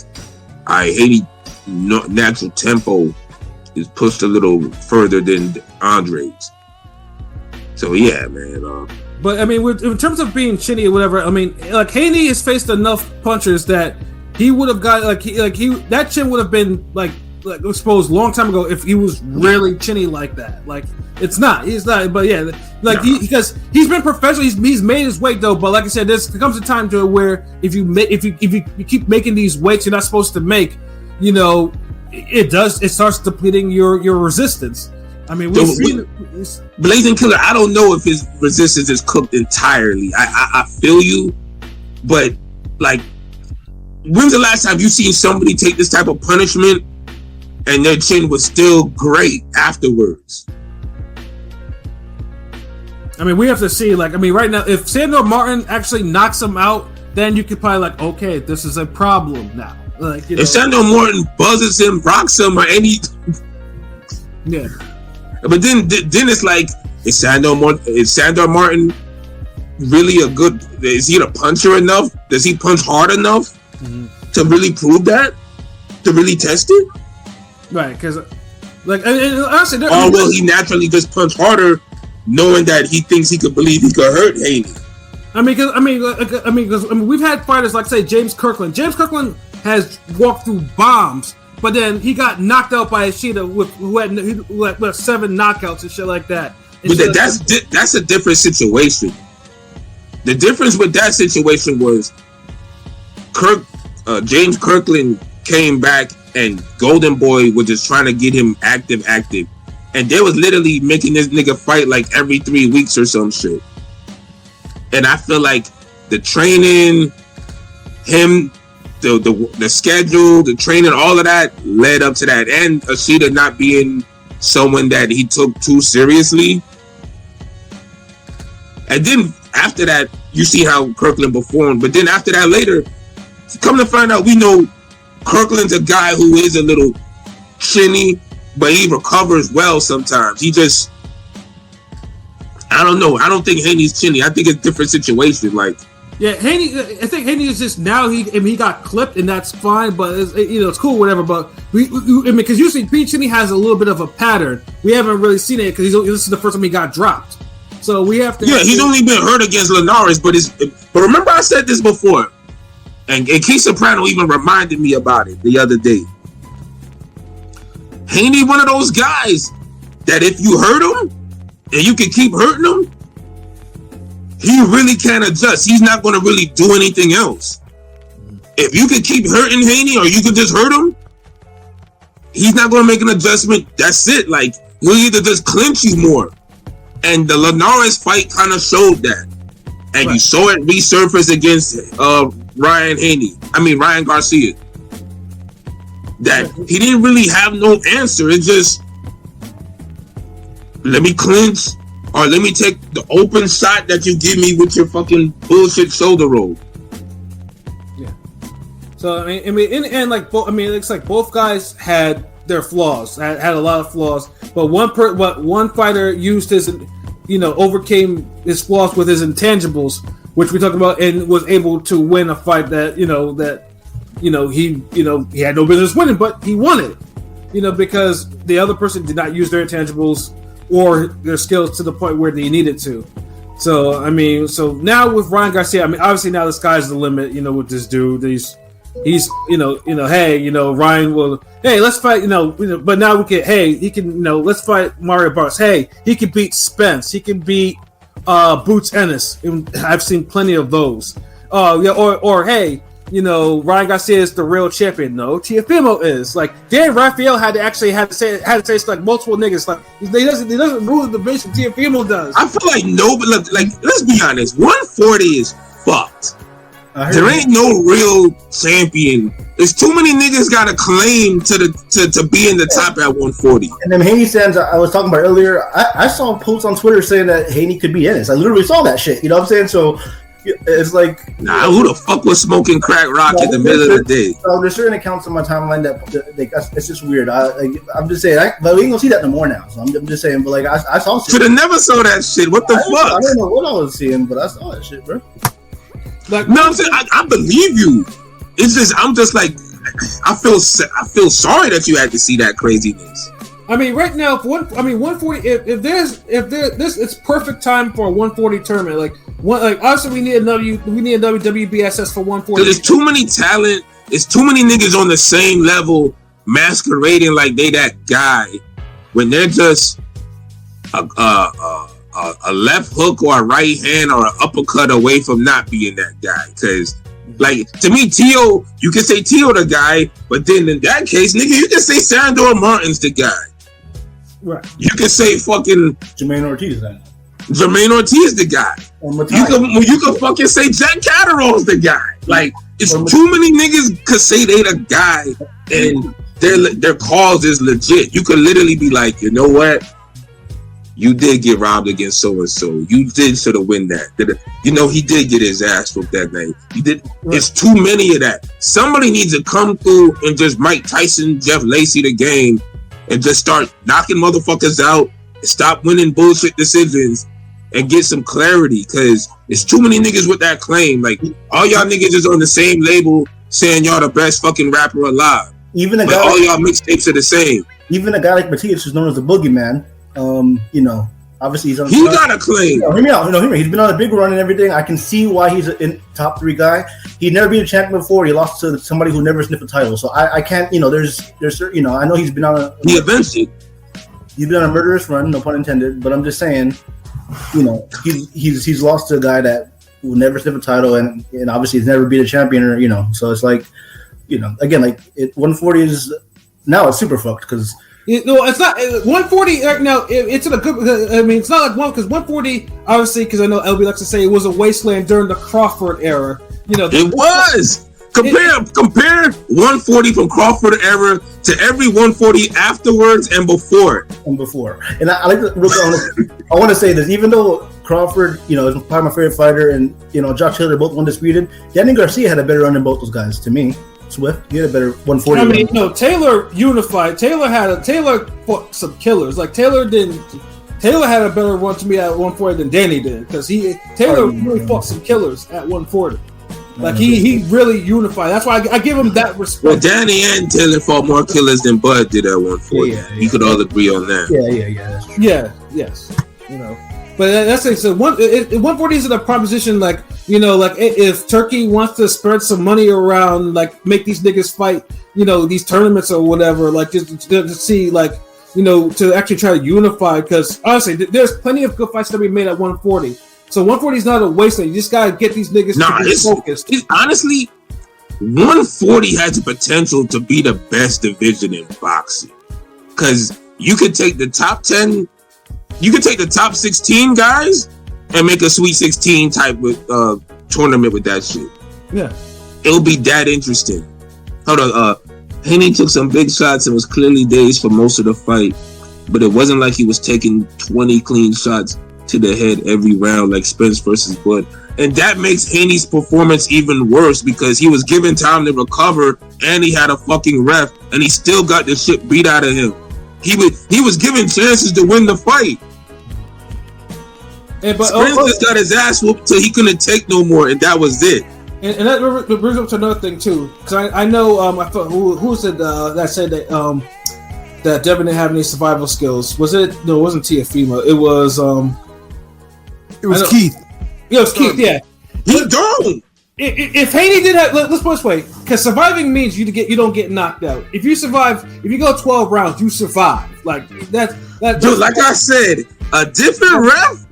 all right, Haney natural tempo is pushed a little further than Andre's. So yeah, man. But I mean, in terms of being chinny or whatever, I mean, like Haney has faced enough punchers that he would have got that chin would have been like exposed a long time ago if he was really chinny like that. Like he's not. But yeah, like because he's been professional. He's made his weight though. But like I said, there comes a time to where if you keep making these weights you're not supposed to make, you know, it starts depleting your resistance. I mean, Blazing Killer, I don't know if his resistance is cooked entirely. I feel you, but like, when's the last time you seen somebody take this type of punishment and their chin was still great afterwards? I mean, we have to see. Like, I mean, right now, if Sandor Martin actually knocks him out, then you could probably like, okay, this is a problem now. Like, you know, if Sandor Martin buzzes him, rocks him, or any, yeah. But then it's like, is Sandor Martin really a good? Is he a puncher enough? Does he punch hard enough to really prove that? To really test it? Right, because like, and honestly, or will he naturally just punch harder, knowing that he thinks he could believe he could hurt Haney? I mean, because we've had fighters like say James Kirkland. James Kirkland has walked through bombs. But then he got knocked out by Ishida who had 7 knockouts and shit like that. But that's a different situation. The difference with that situation was James Kirkland came back and Golden Boy was just trying to get him active. And they was literally making this nigga fight like every 3 weeks or some shit. And I feel like the training, the schedule, the training, all of that led up to that, and Ishida not being someone that he took too seriously. And then after that, you see how Kirkland performed. But then after that, later, come to find out, we know Kirkland's a guy who is a little chinny, but he recovers well sometimes. He just, I don't know. I don't think Haney's chinny. I think it's a different situation. Like, yeah, Haney. I think Haney is just now he got clipped and that's fine, but it's cool, whatever. But because usually being chinny has a little bit of a pattern. We haven't really seen it because this is the first time he got dropped. So we have to. Yeah, he's only been hurt against Linares, but remember I said this before, and Keith Soprano even reminded me about it the other day. Haney, one of those guys that if you hurt him and you can keep hurting him, he really can't adjust. He's not going to really do anything else. If you can keep hurting Haney or you can just hurt him, he's not going to make an adjustment. That's it. Like, he'll either just clinch you more. And the Linares fight kind of showed that. And right. You saw it resurface against Ryan Garcia. That he didn't really have no answer. It's just, let me clinch. Or let me take the open shot that you give me with your fucking bullshit shoulder roll. Yeah. So I mean, it's like both guys had their flaws. Had a lot of flaws, but one fighter used his, overcame his flaws with his intangibles, which we talked about, and was able to win a fight that he had no business winning, but he won it. Because the other person did not use their intangibles or their skills to the point where they needed to. So I mean, so now with Ryan Garcia, I mean, obviously now the sky's the limit. You know, with this dude, he's hey, Ryan will, hey, let's fight. But now we can, hey, he can, let's fight Mario Barnes. Hey, he can beat Spence. He can beat Boots Ennis. I've seen plenty of those. Or hey, Ryan Garcia is the real champion. No, Teofimo is. Like Dan Raphael had to say like multiple niggas. Like he doesn't rule the division. Teofimo does. I feel like nobody. Like let's be honest. 140 is fucked. There ain't no real champion. There's too many niggas got a claim to be in the top at 140. And then Haney stands. I was talking about earlier. I saw posts on Twitter saying that Haney could be Ennis. I literally saw that shit. You know what I'm saying? So it's like, nah, who the fuck was smoking crack rock in the middle of the day? So there's certain accounts on my timeline that it's just weird. I'm just saying, but we ain't gonna see that no more now. So I'm just saying, but like I saw shit. Should have never saw that shit. What the fuck? I don't know what I was seeing, but I saw that shit, bro. Like, no, I'm saying I believe you. It's just I'm just like I feel sorry that you had to see that craziness. I mean, right now, 140. If there's it's perfect time for a 140 tournament. Like obviously we need another WBSS for 140. There's too many talent. There's too many niggas on the same level masquerading like they that guy when they're just a left hook or a right hand or an uppercut away from not being that guy. Because, like, to me, Tio, you can say Tio the guy, but then in that case, nigga, you can say Sandor Martin's the guy. Right. You can say fucking Jermaine Ortiz then. Jermaine Ortiz the guy. You can fucking say Jack Catterall's the guy. Like, it's too many niggas could say they the guy and their cause is legit. You could literally be like, you know what? You did get robbed against so and so. You did sort of win that. He did get his ass whooped that night. He did. Right. It's too many of that. Somebody needs to come through and just Mike Tyson, Jeff Lacey the game, and just start knocking motherfuckers out. Stop winning bullshit decisions and get some clarity. Because it's too many niggas with that claim. Like all y'all niggas is on the same label saying y'all the best fucking rapper alive. Even but all y'all mixtapes are the same. Even a guy like Matias, who's known as the Boogeyman. Obviously he's on. He got a claim. Hear me out. He's been on a big run and everything. I can see why he's in top 3 guy. He'd never been a champion before. He lost to somebody who never sniffed a title. So I can't. There's I know he's been on a. He eventually. He's been on a murderous run, no pun intended. But I'm just saying, he's lost to a guy that will never sniff a title and obviously he's never beat a champion or So it's like, again, like 140 is now it's super fucked because. It's not 140 right now. It's in a good. I mean, it's not like one because 140. Obviously, because I know LB likes to say it was a wasteland during the Crawford era. It was. Compare 140 from Crawford era to every 140 afterwards and before. And I like to. I want to say this, even though Crawford, is probably my favorite fighter, and Josh Taylor both undisputed. Ryan Garcia had a better run than both those guys to me. Swift, he had a better 140. I mean, Taylor unified. Taylor fought some killers. Like Taylor had a better run to me at 140 than Danny did because Taylor really fought some killers at 140. Like he really unified. That's why I give him that respect. Well, Danny and Taylor fought more killers than Bud did at 140. Yeah. You could all agree on that. Yeah. That's true. Yes. But that's like so. 140 is in a proposition like if Turkey wants to spread some money around, like make these niggas fight, these tournaments or whatever, like just to see to actually try to unify. Because honestly, there's plenty of good fights to be made at 140. So 140 is not a wasteland. You just gotta get these niggas to be focused. Honestly, 140 has the potential to be the best division in boxing because you could take the top 10. You could take the top 16 guys and make a Sweet 16 type of tournament with that shit. Yeah. It'll be that interesting. Hold on. Haney took some big shots and was clearly dazed for most of the fight, but it wasn't like he was taking 20 clean shots to the head every round like Spence versus Bud. And that makes Haney's performance even worse because he was given time to recover and he had a fucking ref and he still got the shit beat out of him. He was given chances to win the fight. Spence just got his ass whooped till he couldn't take no more, and that was it. And that brings up to another thing too, because I know I thought who said that said that that Devin didn't have any survival skills. Was it? No, it wasn't Teofimo. It was It was Keith. It was Keith. Yeah, he don't. If Haney did that, let's put it this way, because surviving means you don't get knocked out. If you survive, if you go 12 rounds, you survive. Like that. Dude, like I said, a different ref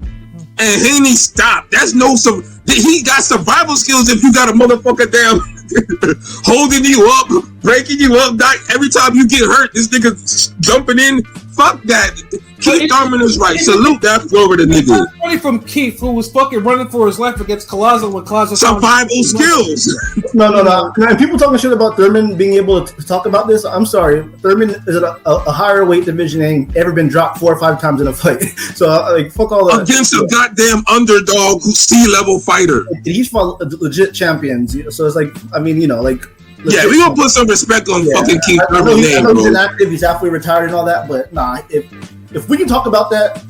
and Haney stopped. That's no he got survival skills if you got a motherfucker damn holding you up, breaking you up. Every time you get hurt, this nigga jumping in. Fuck that. Keith Thurman is right. Salute that Florida nigga. Funny from Keith, who was fucking running for his life against Collazo when Collazo survival skills. No. And people talking shit about Thurman being able to talk about this. I'm sorry. Thurman is a higher weight division and ain't ever been dropped 4 or 5 times in a fight. So like, fuck all that. Against a goddamn underdog who's C-level fighter. And he's fought legit champions. So it's like, I mean, like. Yeah, we gonna put some respect on fucking Keith Thurman's name, bro. He's inactive. He's halfway retired and all that. But nah, if we can talk about that,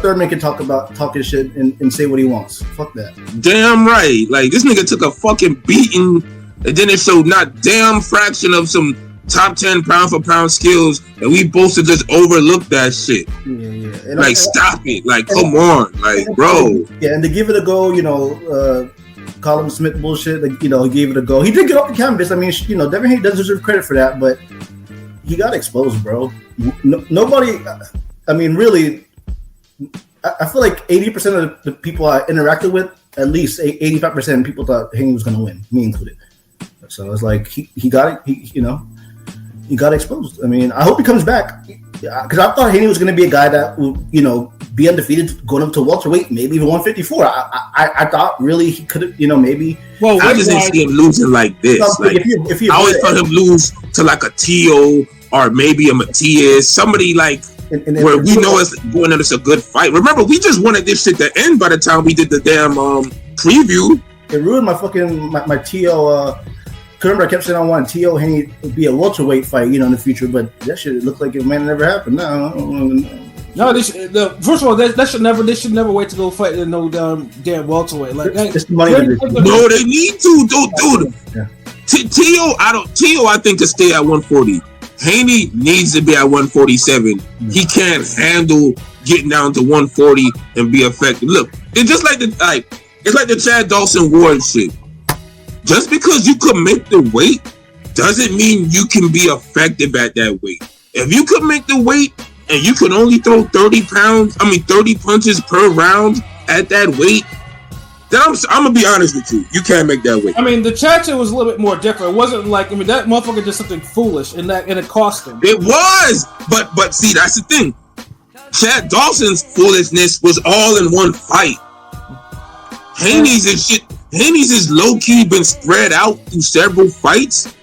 Thurman can talk his shit and say what he wants. Fuck that. Damn right. Like, this nigga took a fucking beating, and then it showed not damn fraction of some top 10 pound for pound skills, and we both to just overlook that shit. Yeah. Like, stop it. Like, come on. Like, bro. Yeah, and to give it a go, Colin Smith bullshit, like, he gave it a go. He did get off the canvas. I mean, Devin Haney doesn't deserve credit for that, but he got exposed, bro. Nobody, I mean, really, I feel like 80% of the people I interacted with, at least 85% of people thought Haney was going to win, me included. So it's like, he got it, he got exposed. I mean, I hope he comes back. Because I thought Haney was going to be a guy that would, be undefeated going up to welterweight, maybe even 154. I thought really he could have, maybe. Well, I just didn't see him losing like this. Like, I always thought him lose to like a Tio or maybe a Matias, somebody like where we know it's going on. It's a good fight. Remember, we just wanted this shit to end by the time we did the damn preview. It ruined my fucking my Tio. Remember, I kept saying I wanted Tio Haney to be a welterweight fight, in the future, but that shit looked like it might never happen. No, first of all, they should never wait to go fight in no damn welterweight. Like, no, they need to, dude. Yeah. Tio, I think, to stay at 140. Haney needs to be at 147. He can't handle getting down to 140 and be effective. Look, it's just like the Chad Dawson Ward shit. Just because you commit the weight doesn't mean you can be effective at that weight. If you commit the weight and you can only throw 30 punches per round at that weight, then I'm gonna be honest with you. You can't make that weight. I mean, the Chacha was a little bit more different. It wasn't like, that motherfucker did something foolish and it cost him. It was, but see, that's the thing. Chad Dawson's foolishness was all in one fight. Haney's is low key been spread out through several fights,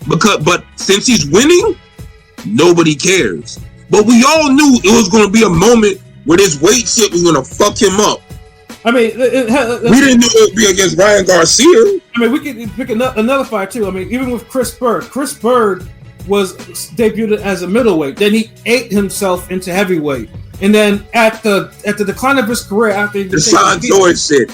but since he's winning, nobody cares. But we all knew it was going to be a moment where this weight shit was going to fuck him up. I mean, we didn't know it would be against Ryan Garcia. I mean, we could pick another fight too. I mean, even with Chris Bird was debuted as a middleweight. Then he ate himself into heavyweight, and then at the decline of his career after the Sean George shit.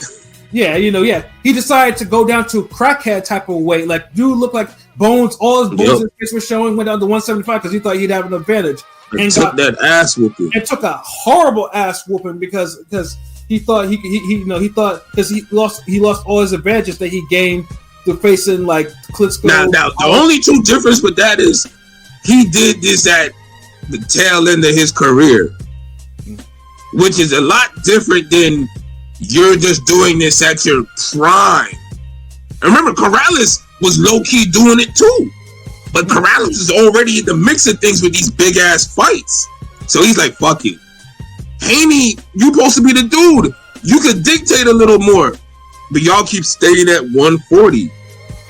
Yeah, he decided to go down to a crackhead type of weight. Like, dude looked like bones. All his bones in his face were showing. Went down to 175 because he thought he'd have an advantage. And took that ass whooping. And took a horrible ass whooping because he thought he lost all his advantages that he gained to facing like Klitschko. Now the only true difference with that is he did this at the tail end of his career, which is a lot different than you're just doing this at your prime. And remember, Corrales was low-key doing it too. But Corrales is already in the mix of things with these big-ass fights. So he's like, fuck it. Haney, you supposed to be the dude. You could dictate a little more. But y'all keep staying at 140.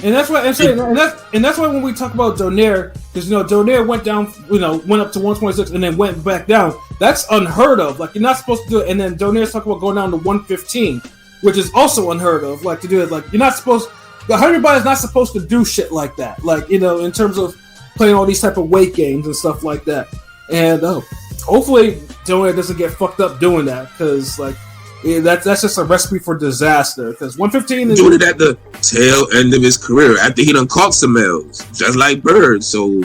And that's why I'm saying, and that's why when we talk about Donaire, because Donaire went down, went up to 126 and then went back down. That's unheard of. Like, you're not supposed to do it. And then Donaire's talking about going down to 115, which is also unheard of. Like, to do it, like, you're not supposed. Everybody's not supposed to do shit like that. Like, in terms of playing all these type of weight games and stuff like that. And hopefully Donaire doesn't get fucked up doing that, because like. Yeah, that's just a recipe for disaster. Because 115 is doing it at the tail end of his career after he done caught some L's, just like Bird. So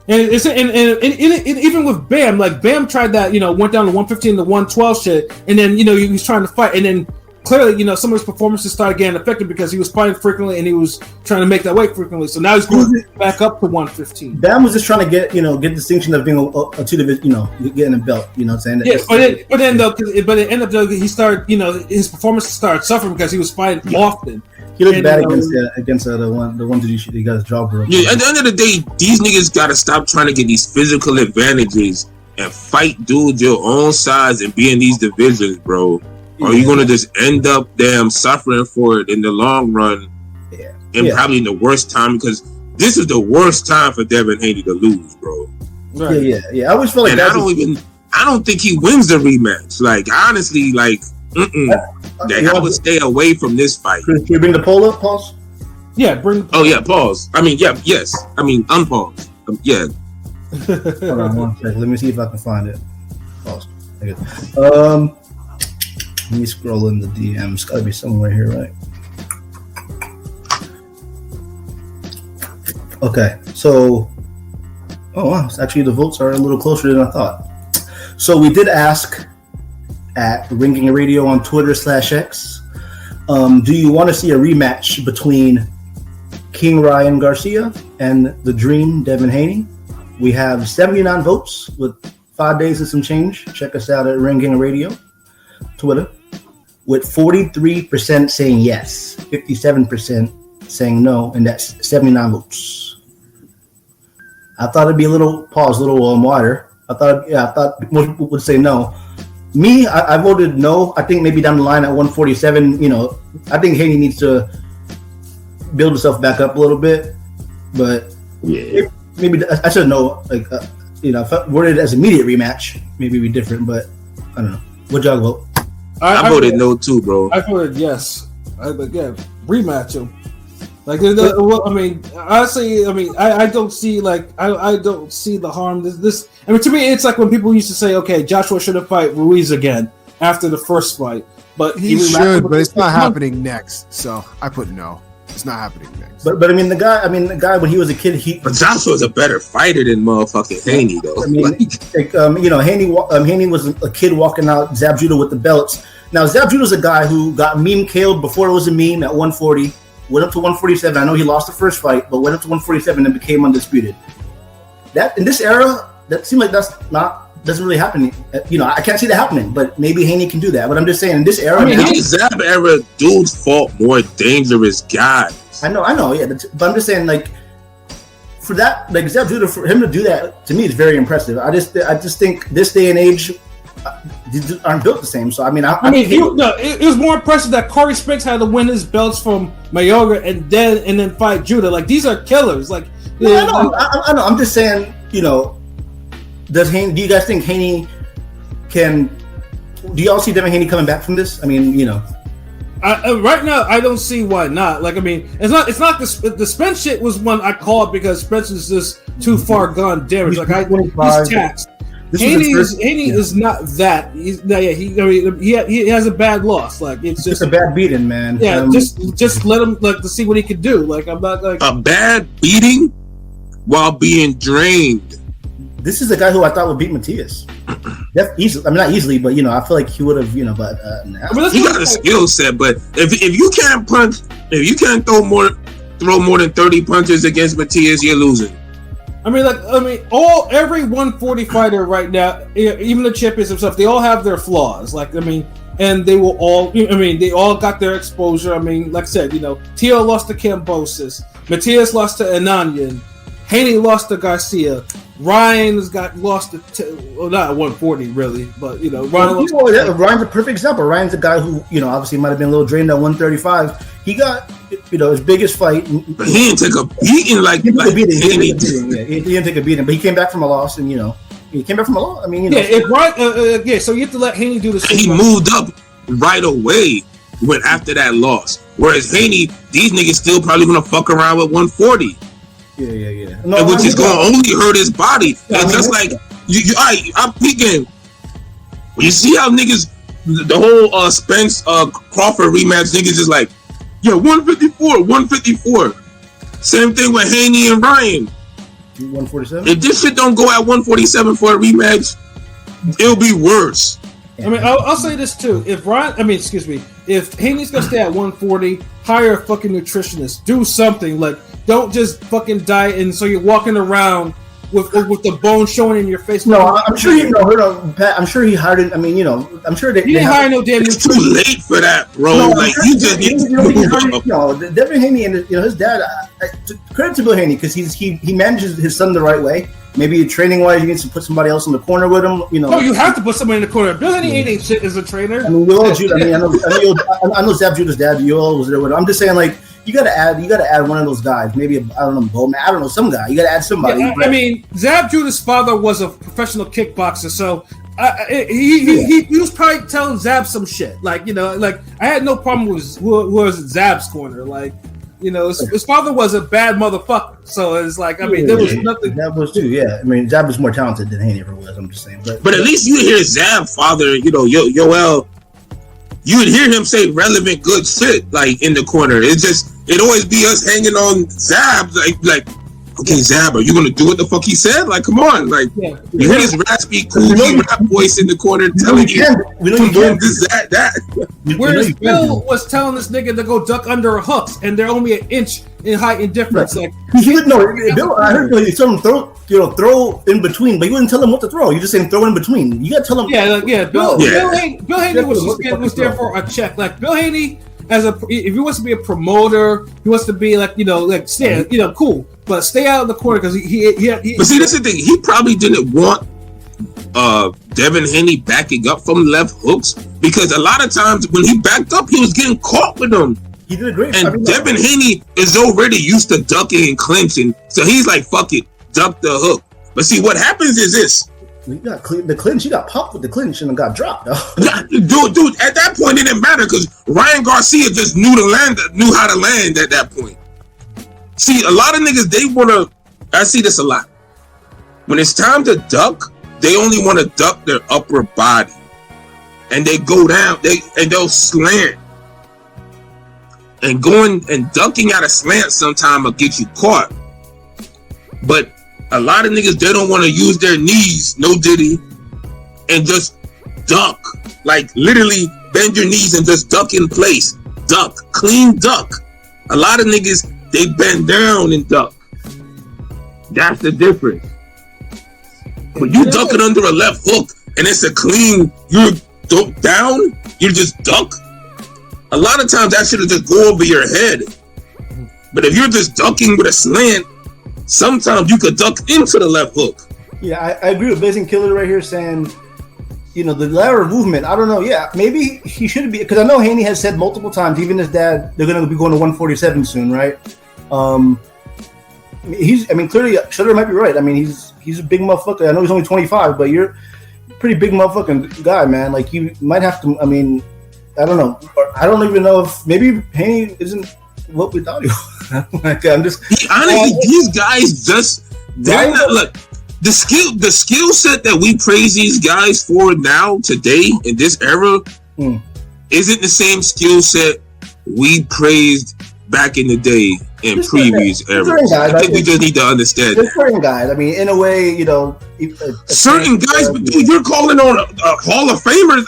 And it's and even with Bam, like Bam tried that, went down to 115 to 112 shit, and then he was trying to fight, and then clearly, some of his performances started getting affected because he was fighting frequently and he was trying to make that weight frequently. So now he's going back up to 115. Bam was just trying to get distinction of being a two division, getting a belt. You know what I'm saying? Yeah, but it ended up he started, his performance started suffering because he was fighting often. He looked bad against the one that he got his jaw broken. Yeah, at the end of the day, these niggas gotta stop trying to get these physical advantages and fight dudes your own size and be in these divisions, bro. Or you're gonna just end up suffering for it in the long run, and probably in the worst time, because this is the worst time for Devin Haney to lose, bro. Right. Yeah. I always feel like I don't think he wins the rematch. Like honestly, I would stay away from this fight. Can you bring the poll up, pause? Yeah, bring. Oh yeah, pause. I mean, yes. I mean, unpause. Yeah. Hold on 1 second. Let me see if I can find it. Pause. Okay. Let me scroll in the DMs. It's gotta be somewhere here, right? Okay, so wow, actually the votes are a little closer than I thought. So we did ask at Ringing Radio on Twitter /X, do you want to see a rematch between King Ryan Garcia and the Dream Devin Haney? We have 79 votes with 5 days and some change. Check us out at Ringing Radio Twitter, with 43% saying yes, 57% saying no, and that's 79 votes. I thought it'd be a little wider. I thought most people would say no. Me, I voted no. I think maybe down the line at 147, I think Haney needs to build himself back up a little bit. But maybe I should know. If I worded it as immediate rematch, maybe it'd be different. But I don't know. What'd y'all vote? I voted no too, bro. I voted yes. Rematch him. Honestly, I don't see I don't see the harm. To me, it's like when people used to say, okay, Joshua should have fight Ruiz again after the first fight, but he should, but it's not happening next. So I put no. It's not happening next. But the guy when he was a kid, but Joshua's a better fighter than motherfucking Haney, though. Haney was a kid walking out Zab Judah with the belts. Now Zab Judah's a guy who got meme killed before it was a meme at 140. Went up to 147. I know he lost the first fight, but went up to 147 and became undisputed. That in this era, that seems like doesn't really happen. I can't see that happening, but maybe Haney can do that. But I'm just saying, in this era, Zab era, dudes fought more dangerous guys. I know, yeah. But I'm just saying, for that, Zab Judah, for him to do that, to me, is very impressive. I just think this day and age aren't built the same. So it was more impressive that Corey Spinks had to win his belts from Mayorga and then fight Judah. These are killers. I know. I'm just saying. Do you guys think Haney can? Do y'all see Devin Haney coming back from this? Right now, I don't see why not. It's not the Spence shit was one I called because Spence is just too far gone damage. He's taxed. Haney is not that. He has a bad loss. It's just a bad beating, man. Yeah, just let him to see what he can do. I'm not a bad beating while being drained. This is the guy who I thought would beat Matias. Easily. Not easily, but I feel like he would have. But he got a skill set. But if you can't punch, if you can't throw more than 30 punches against Matias, you're losing. Every 140 fighter right now, even the champions themselves, they all have their flaws. And they will all. They all got their exposure. Like I said, Tio lost to Kambosos, Matias lost to Ananyan, Haney lost to Garcia. Ryan's got lost to not 140 really, but Ryan's a perfect example. Ryan's a guy who obviously might have been a little drained at 135. He got his biggest fight, but he didn't take a beating he didn't take a beating, but he came back from a loss, and he came back from a loss. So you have to let Haney do the same. He moved up right away after that loss, whereas Haney, these niggas still probably gonna fuck around with 140. Yeah. Which is going to only hurt his body. And just like I'm peeking. You see how niggas, the whole Spence Crawford rematch, niggas is 154. Same thing with Haney and Ryan. 147. If this shit don't go at 147 for a rematch, it'll be worse. I mean, I'll say this too. If Haney's gonna stay at 140, hire a fucking nutritionist. Do something. Like, don't just fucking diet and so you're walking around with the bone showing in your face. No, I'm sure Pat. I'm sure he hired it. I mean, I'm sure they. He didn't hire no damn It's too nutritionist. late for that, bro. No, like you just need to Devin Haney and his dad. Credit to Bill Haney because he manages his son the right way. Maybe training wise, you need to put somebody else in the corner with him. No, you have to put somebody in the corner. Bill Haney ain't shit as a trainer. I mean, I know Zab Judah's dad. Yoel was there with him. I'm just saying, like, you gotta add one of those guys. Maybe Bowman. I don't know, some guy. You gotta add somebody. Yeah, I mean, Zab Judah's father was a professional kickboxer, so he was probably telling Zab some shit. Like, like I had no problem with who was Zab's corner. Like, his father was a bad motherfucker. So it's like, I mean, there was nothing. That was too, yeah. I mean, Zab was more talented than Haney ever was. I'm just saying, but at least you hear Zab's father. Yoel. You would hear him say relevant good shit like in the corner. It always be us hanging on Zab like okay, Zab, are you gonna do what the fuck he said? Like, come on, like you hear his raspy, cool rap voice in the corner telling you this, that. Whereas Bill was telling this nigga to go duck under a hook, and they're only an inch in height and difference. Like Bill, I heard Bill tell him throw in between, but you wouldn't tell him what to throw. You just saying throw in between. You gotta tell him. Bill Haney was there for a check. Like Bill Haney, if he wants to be a promoter, he wants to be stay, cool, but stay out of the corner because he. But see, that's the thing. He probably didn't want Devin Haney backing up from left hooks because a lot of times when he backed up, he was getting caught with them. He did a great. And Devin Haney is already used to ducking and clinching, so he's like, "Fuck it, duck the hook." But see, what happens is this. You got the clinch. You got popped with the clinch and got dropped. Yeah, dude. At that point, it didn't matter because Ryan Garcia just knew how to land at that point. See, a lot of niggas I see this a lot. When it's time to duck, they only want to duck their upper body, and they go down. They'll slant, and going and ducking at a slant sometime will get you caught. But a lot of niggas, they don't want to use their knees, no diddy, and just duck. Like, literally bend your knees and just duck in place. Duck. Clean duck. A lot of niggas, they bend down and duck. That's the difference. When you duck it under a left hook and it's a clean, you're down, you just duck. A lot of times that should just go over your head. But if you're just ducking with a slant, sometimes you could duck into the left hook. Yeah, I agree with Blazing Killer right here saying, the lateral movement. I don't know. Yeah, maybe he should be, because I know Haney has said multiple times, even his dad, they're going to be going to 147 soon, right? Clearly, Shutter might be right. I mean, he's a big motherfucker. I know he's only 25, but you're a pretty big motherfucking guy, man. Like, you might have to, I don't know. I don't even know if maybe Haney isn't what we thought he was. I'm just honestly, these guys they're not, look, the skill set that we praise these guys for now, today, in this era, isn't the same skill set we praised back in the day in previous eras. I think we just need to understand that. Certain guys, in a way, certain guys, but dude, you're calling on Hall of Famers.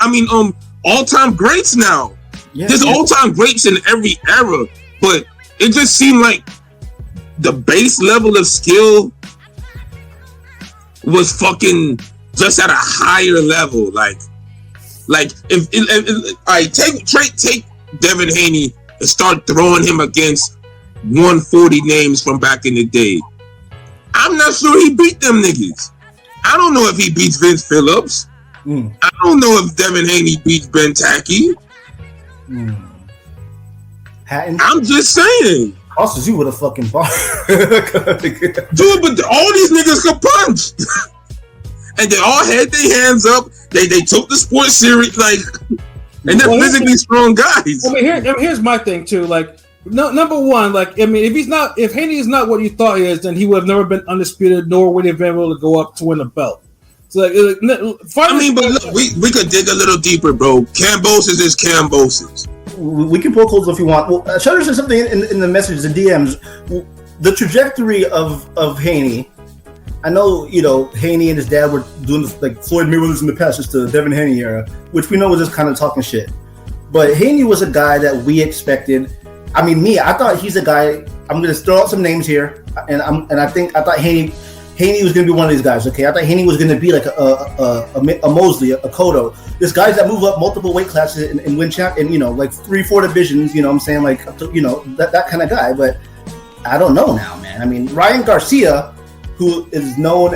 All-time greats now. Yeah, there's all-time greats in every era, but it just seemed like the base level of skill was fucking just at a higher level. Like if I take Devin Haney and start throwing him against 140 names from back in the day. I'm not sure he beat them niggas. I don't know if he beats Vince Phillips. I don't know if Devin Haney beats Ben Tacky. Hatton. I'm just saying. Also, you with a fucking bar. Dude, but all these niggas could punch. And they all had their hands up. They took the sport serious, and they're physically strong guys. Here's my thing too. Number one, if Haney is not what you thought he is, then he would have never been undisputed, nor would he have been able to go up to win a belt. So, but look, we could dig a little deeper, bro. Cambosis is Cambosis. We can pull calls if you want. Well, Shutter said something in the messages, the DMs. The trajectory of Haney I know, Haney and his dad were doing this, like Floyd Mayweather's in the past, just the Devin Haney era, which we know was just kind of talking shit. But Haney was a guy that we expected. I mean, I thought he's a guy. I'm going to throw out some names here, and I thought Haney was going to be one of these guys. Okay, I thought Haney was going to be like a Mosley, a Cotto. There's guys that move up multiple weight classes and win like 3-4 divisions. You know what I'm saying? Like, that kind of guy. But I don't know now, man. I mean, Ryan Garcia, who is known,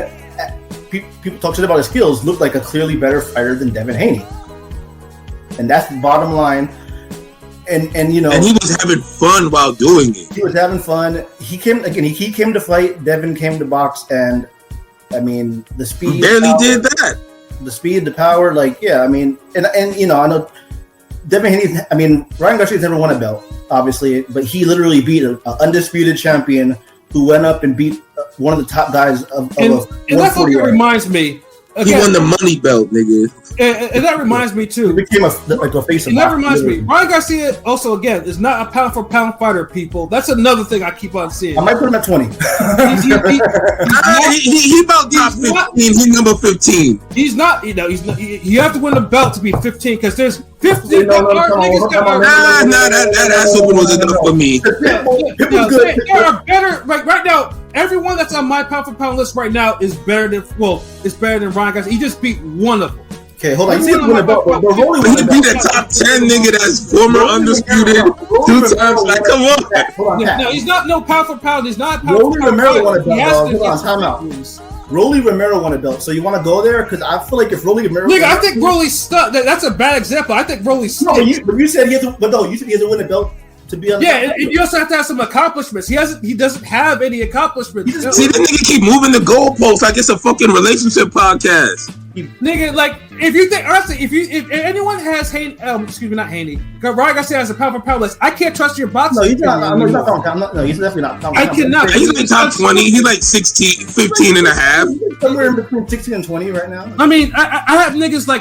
people talk shit about his skills, looked like a clearly better fighter than Devin Haney, and that's the bottom line. And he was having fun while doing it. He was having fun. He came to fight. Devin came to box, and I mean the speed. He barely did that. The speed, the power, and I know Devin Haney. I mean, Ryan Garcia's never won a belt, obviously, but he literally beat an undisputed champion who went up and beat one of the top guys of and that fucking reminds me. He won the money belt, nigga. And that reminds me too. He became a face of. And that reminds me. Ryan Garcia also again is not a pound for pound fighter. People, that's another thing I keep on seeing. I might put him at 20. He about top 15. He's number 15. He's not. You have to win the belt to be 15 because there's 15. That ass open was enough for me. There are better. Right now, everyone that's on my pound for pound list right now is better than Ryan Garcia. He just beat one of them. Okay, hold on. He beat a top 10 nigga that's former undisputed 2 times. Like, come on. No, he's not no pound for pound. He's not pound Rolly for pound. Romero won a belt. Hold on, time out. Rolly Romero won a belt. So you want to go there? Because I feel like if Rolly Romero, I think Rolly's stuck. That's a bad example. I think Rolly's stuck. No, but you said he has to. But no, you said he has to win a belt to be on. Yeah, and you also have to have some accomplishments. He doesn't have any accomplishments. See, the nigga keep moving the goalposts like it's a fucking relationship podcast. Nigga, like if you think honestly, if anyone has not Haney, because Ryan Garcia has a pound for pound list, I can't trust your boxing. No, he's not. No, he's definitely not. I cannot. He's in the top 20. He's like 16, 15 and a half. Somewhere in between 16 and 20 right now. I mean, I have niggas like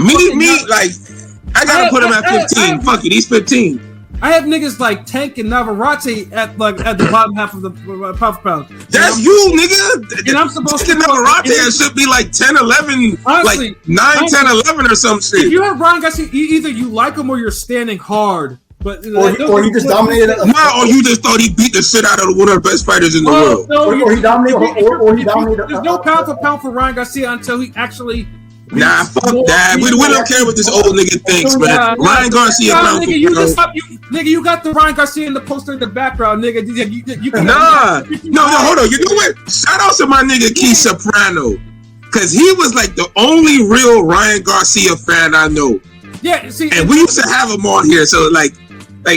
I gotta put him at 15. Fuck it, he's 15. I have niggas like Tank and Navarrete at the bottom half of the pound for pound. That's you, nigga. And I'm supposed to Navarrete should be like 10, 11, honestly, like 9, 10, 11 or some shit. If you have Ryan Garcia, either you like him or you're standing hard. But or he just dominated. Or you just thought he beat the shit out of one of the best fighters in the world. No, or he dominated. There's no pound for pound for Ryan Garcia until he actually. Nah, fuck that. We don't care what this old nigga thinks, man. Ryan Garcia, pound for pound. You got the Ryan Garcia in the poster in the background, nigga. You No, hold on. You know what? Shout out to my nigga Keith Soprano, because he was like the only real Ryan Garcia fan I know. Yeah, see, and we used to have him on here, so like I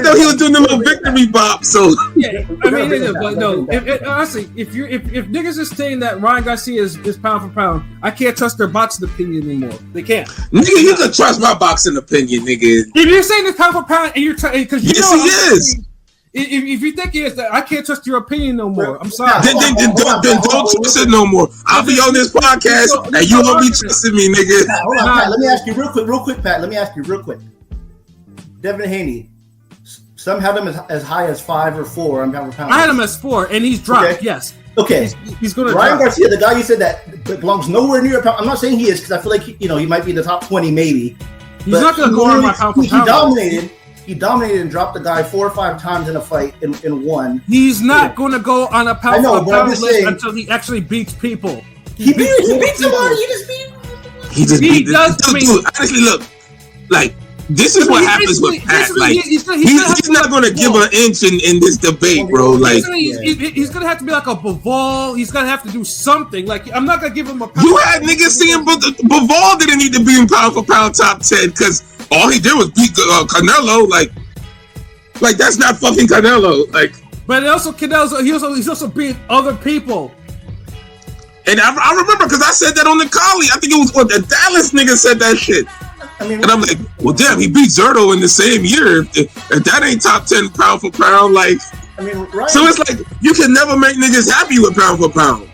know he was doing the little victory bop. So yeah, I mean, but no. Honestly, if niggas is saying that Ryan Garcia is pound for pound, I can't trust their boxing opinion anymore. They can't. Nigga, you can trust my boxing opinion, nigga. If you're saying it's pound for pound, and you're because he is. If you think he is, I can't trust your opinion no more. I'm sorry. Then don't trust it no more. I'll be on this podcast, and you won't be trusting me, nigga. Hold on, Pat. Let me ask you real quick, Pat. Let me ask you real quick. Devin Haney, some had him as high as 5 or 4 on pound for pound. I had him as 4, and he's dropped. Okay. Yes. Okay. He's going to Ryan Garcia, the guy you said that belongs nowhere near a pound. I'm not saying he is because I feel like he might be in the top 20 maybe. He's not going to go on my pound for pound. He dominated and dropped the guy 4 or 5 times in a fight in one. He's not going to go on a pound for pound list until he actually beats people. He beats somebody. He just beat. Dude, honestly, look, like. This is what happens with Pat. Like he's not going to give an inch in this debate, bro. Like he's going to have to be like a Bivol. He's going to have to do something. Like I'm not going to give him a. You had niggas saying, but Bivol didn't need to be in pound for pound top 10 because all he did was beat Canelo. Like that's not fucking Canelo. Like, but also he's also beat other people. And I remember because I said that on the Collie. I think it was the Dallas nigga said that shit. And I'm like, well, damn, he beat Zerto in the same year. If that ain't top 10 pound for pound, like, so it's like you can never make niggas happy with pound for pound.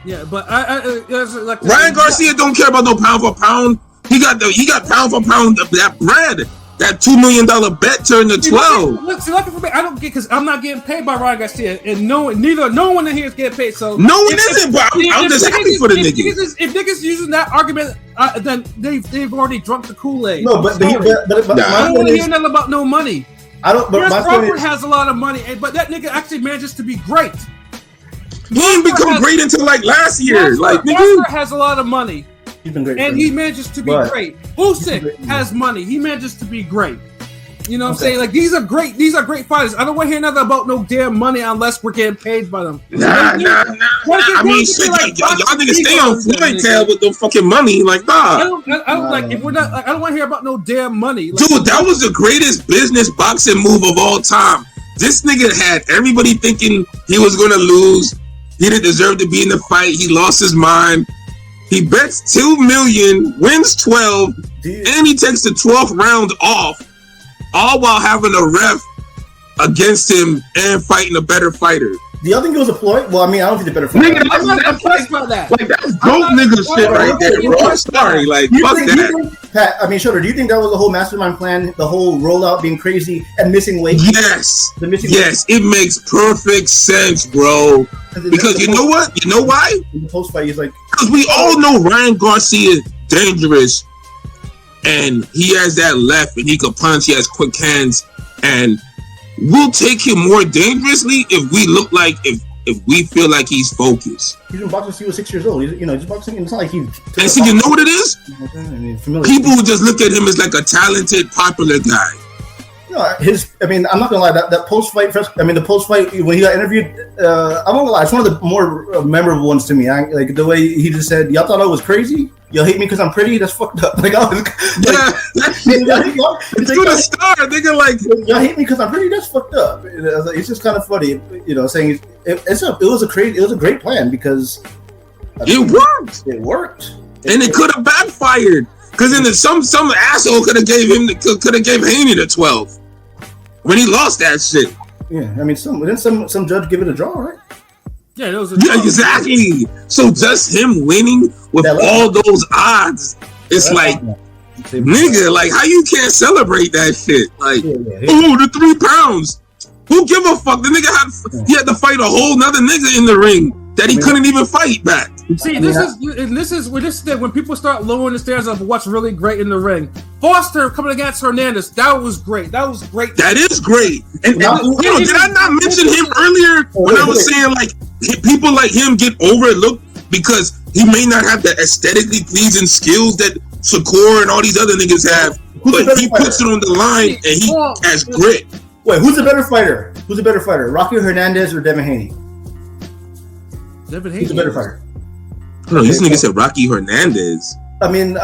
Yeah, but Ryan Garcia don't care about no pound for pound. He got pound for pound that bread. that $2 million bet turned to 12. Look, see, lucky for me, I don't get because I'm not getting paid by Ryan Garcia, and no one in here is getting paid. So no one isn't, but I'm just happy for the niggas. If niggas using that argument, then they've already drunk the Kool-Aid. No, but I don't want to hear nothing about no money. I don't. But Chris my Crawford point is, has a lot of money, but that nigga actually manages to be great. He didn't become great until like last year. Monster has a lot of money. he's been great, and he manages to be great. Usyk has money. He manages to be great. You know what I'm saying? Like these are great fighters. I don't want to hear nothing about no damn money unless we're getting paid by them. Nah. I mean, shit, y'all niggas stay on Floyd tail with the fucking money. Like, nah. I don't like if we're not. I don't want to hear about no damn money. Like, dude, that was the greatest business boxing move of all time. This nigga had everybody thinking he was gonna lose. He didn't deserve to be in the fight. He lost his mind. He bets $2 million, wins 12, and he takes the 12th round off. All while having a ref against him and fighting a better fighter. Do y'all think it was a ploy? Well, I mean, I don't think the better fighter. Nigga, I'm not impressed by that. Like, that's dope nigga shit right there, bro. I'm sorry. Like, fuck that. Pat, I mean, Shutter, do you think that was the whole mastermind plan? The whole rollout being crazy and missing weight? Yes. It makes perfect sense, bro. Because you know what? You know why? In the post fight, he's like, because we all know Ryan Garcia is dangerous. And he has that left, and he can punch. He has quick hands, and we'll take him more dangerously if we look like if we feel like he's focused. He's been boxing since he was 6 years old. He's boxing. It's not like he's. And see, you know what it is? People just look at him as like a talented, popular guy. No, I'm not gonna lie. That post fight, the post fight when he got interviewed, I'm not gonna lie. It's one of the more memorable ones to me. Like the way he just said, "Y'all thought I was crazy. Y'all hate me because I'm pretty. That's fucked up." Like I was, it's gonna start. Nigga, like y'all hate me because I'm pretty. That's fucked up. It's just kind of funny, saying it was a great plan because it worked. It worked, and it could have backfired because then some asshole could have gave Haney the 12. When he lost that shit. Yeah, I mean, some judge give it a draw, right? Yeah, exactly. So just him winning with all those odds, it's like, nigga, like how you can't celebrate that shit? Like, the 3 pounds. Who give a fuck? The nigga he had to fight a whole nother nigga in the ring that he couldn't even fight back. See, this is when people start lowering the standards of what's really great in the ring. Foster coming against Hernandez, that was great. That was great. That is great. And did I not mention him earlier when I was saying like people like him get overlooked because he may not have the aesthetically pleasing skills that Shakur and all these other niggas have, but he puts it on the line and he has grit. Wait, who's a better fighter? Rocky Hernandez or Devin Haney? Devin Haney. Who's a better fighter? No, this nigga said Rocky Hernandez. I mean,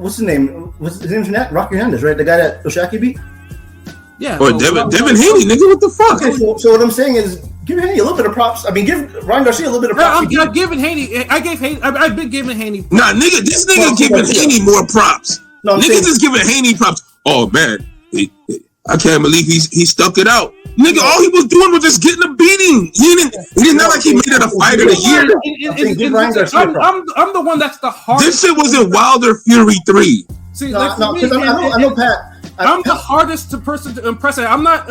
what's his name? What's his name's Rocky Hernandez, right? The guy that Oshaki beat? Yeah. Or Devin Haney, nigga, what the fuck? Okay, so what I'm saying is, give Haney a little bit of props. I mean, give Ryan Garcia a little bit of props. I'm giving Haney. I've been giving Haney props. Nah, nigga, this nigga giving Haney more props. No, niggas just giving Haney props. Oh man, I can't believe he stuck it out. Nigga, all he was doing was just getting a beating. He didn't not like he made it a fight of the year. I'm the one that's the hardest. This shit was in Wilder Fury 3. See, I know Pat. I'm the hardest person to impress. I'm not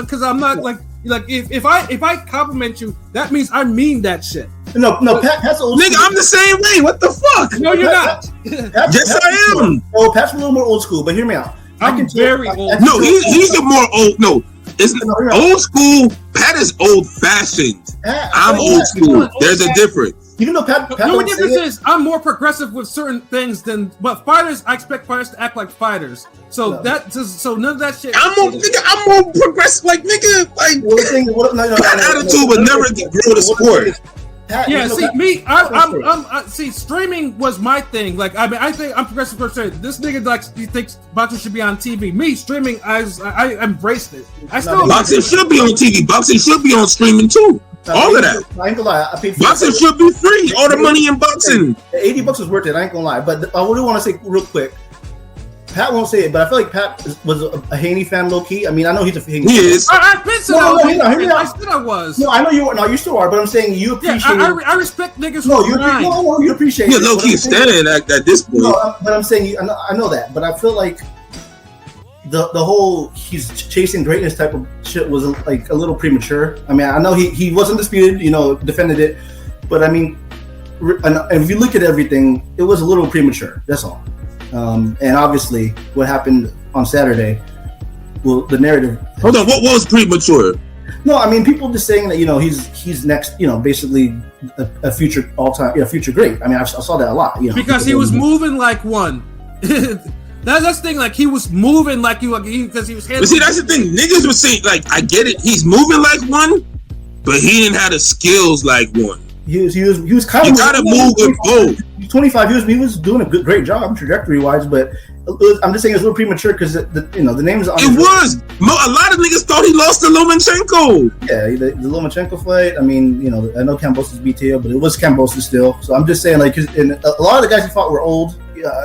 like if I compliment you, that means I mean that shit. No, Pat's old school. Nigga, I'm the same way. What the fuck? No, you're not. Yes, I am. Oh, Pat's a little more old school, but hear me out. I'm very old. No, he's a more old. No, it's old school. Pat is old fashioned. I'm old school. There's a difference. Even though Pat the only difference is I'm more progressive with certain things but fighters. I expect fighters to act like fighters. So none of that shit. I'm more progressive. Like nigga, like attitude would never grow the sport. Pat, streaming was my thing. Like, I mean, I think I'm progressive person. This nigga he thinks boxing should be on TV. Me, streaming, I embraced it. Boxing should be on TV. Boxing should be on streaming too. All of that. I ain't gonna lie. I paid boxing should be free. All the money in boxing. $80 is worth it. I ain't gonna lie. But I would want to say real quick. Pat won't say it, but I feel like Pat was a Haney fan, low key. I mean, I know he's a Haney fan. He is. I've been saying I said I was. No, I know you. No, you still are. But I'm saying you appreciate. Yeah, I respect niggas. You appreciate. Yeah, low key standing at this point. No, but I'm saying I know that. But I feel like the whole he's chasing greatness type of shit was like a little premature. I mean, I know he wasn't disputed, defended it, but I mean, and if you look at everything, it was a little premature. That's all. And obviously, what happened on Saturday, well, the narrative. Hold on, what was premature? No, I mean, people just saying that he's next, basically a future all-time, future great. I mean, I saw that a lot. Because he was moving like one. That's the thing. Like he was moving like because he was. But see, that's the thing. Niggas were saying like, I get it. He's moving like one, but he didn't have the skills like one. He was kind of. You gotta move with both. He's 25 years. He was doing a great job trajectory wise, but I'm just saying it's a little premature because the names. It was. A lot of niggas thought he lost to Lomachenko. Yeah, the Lomachenko fight. I mean, I know Kambosos beat Teo, but it was Kambosos still. So I'm just saying, like, and a lot of the guys he fought were old.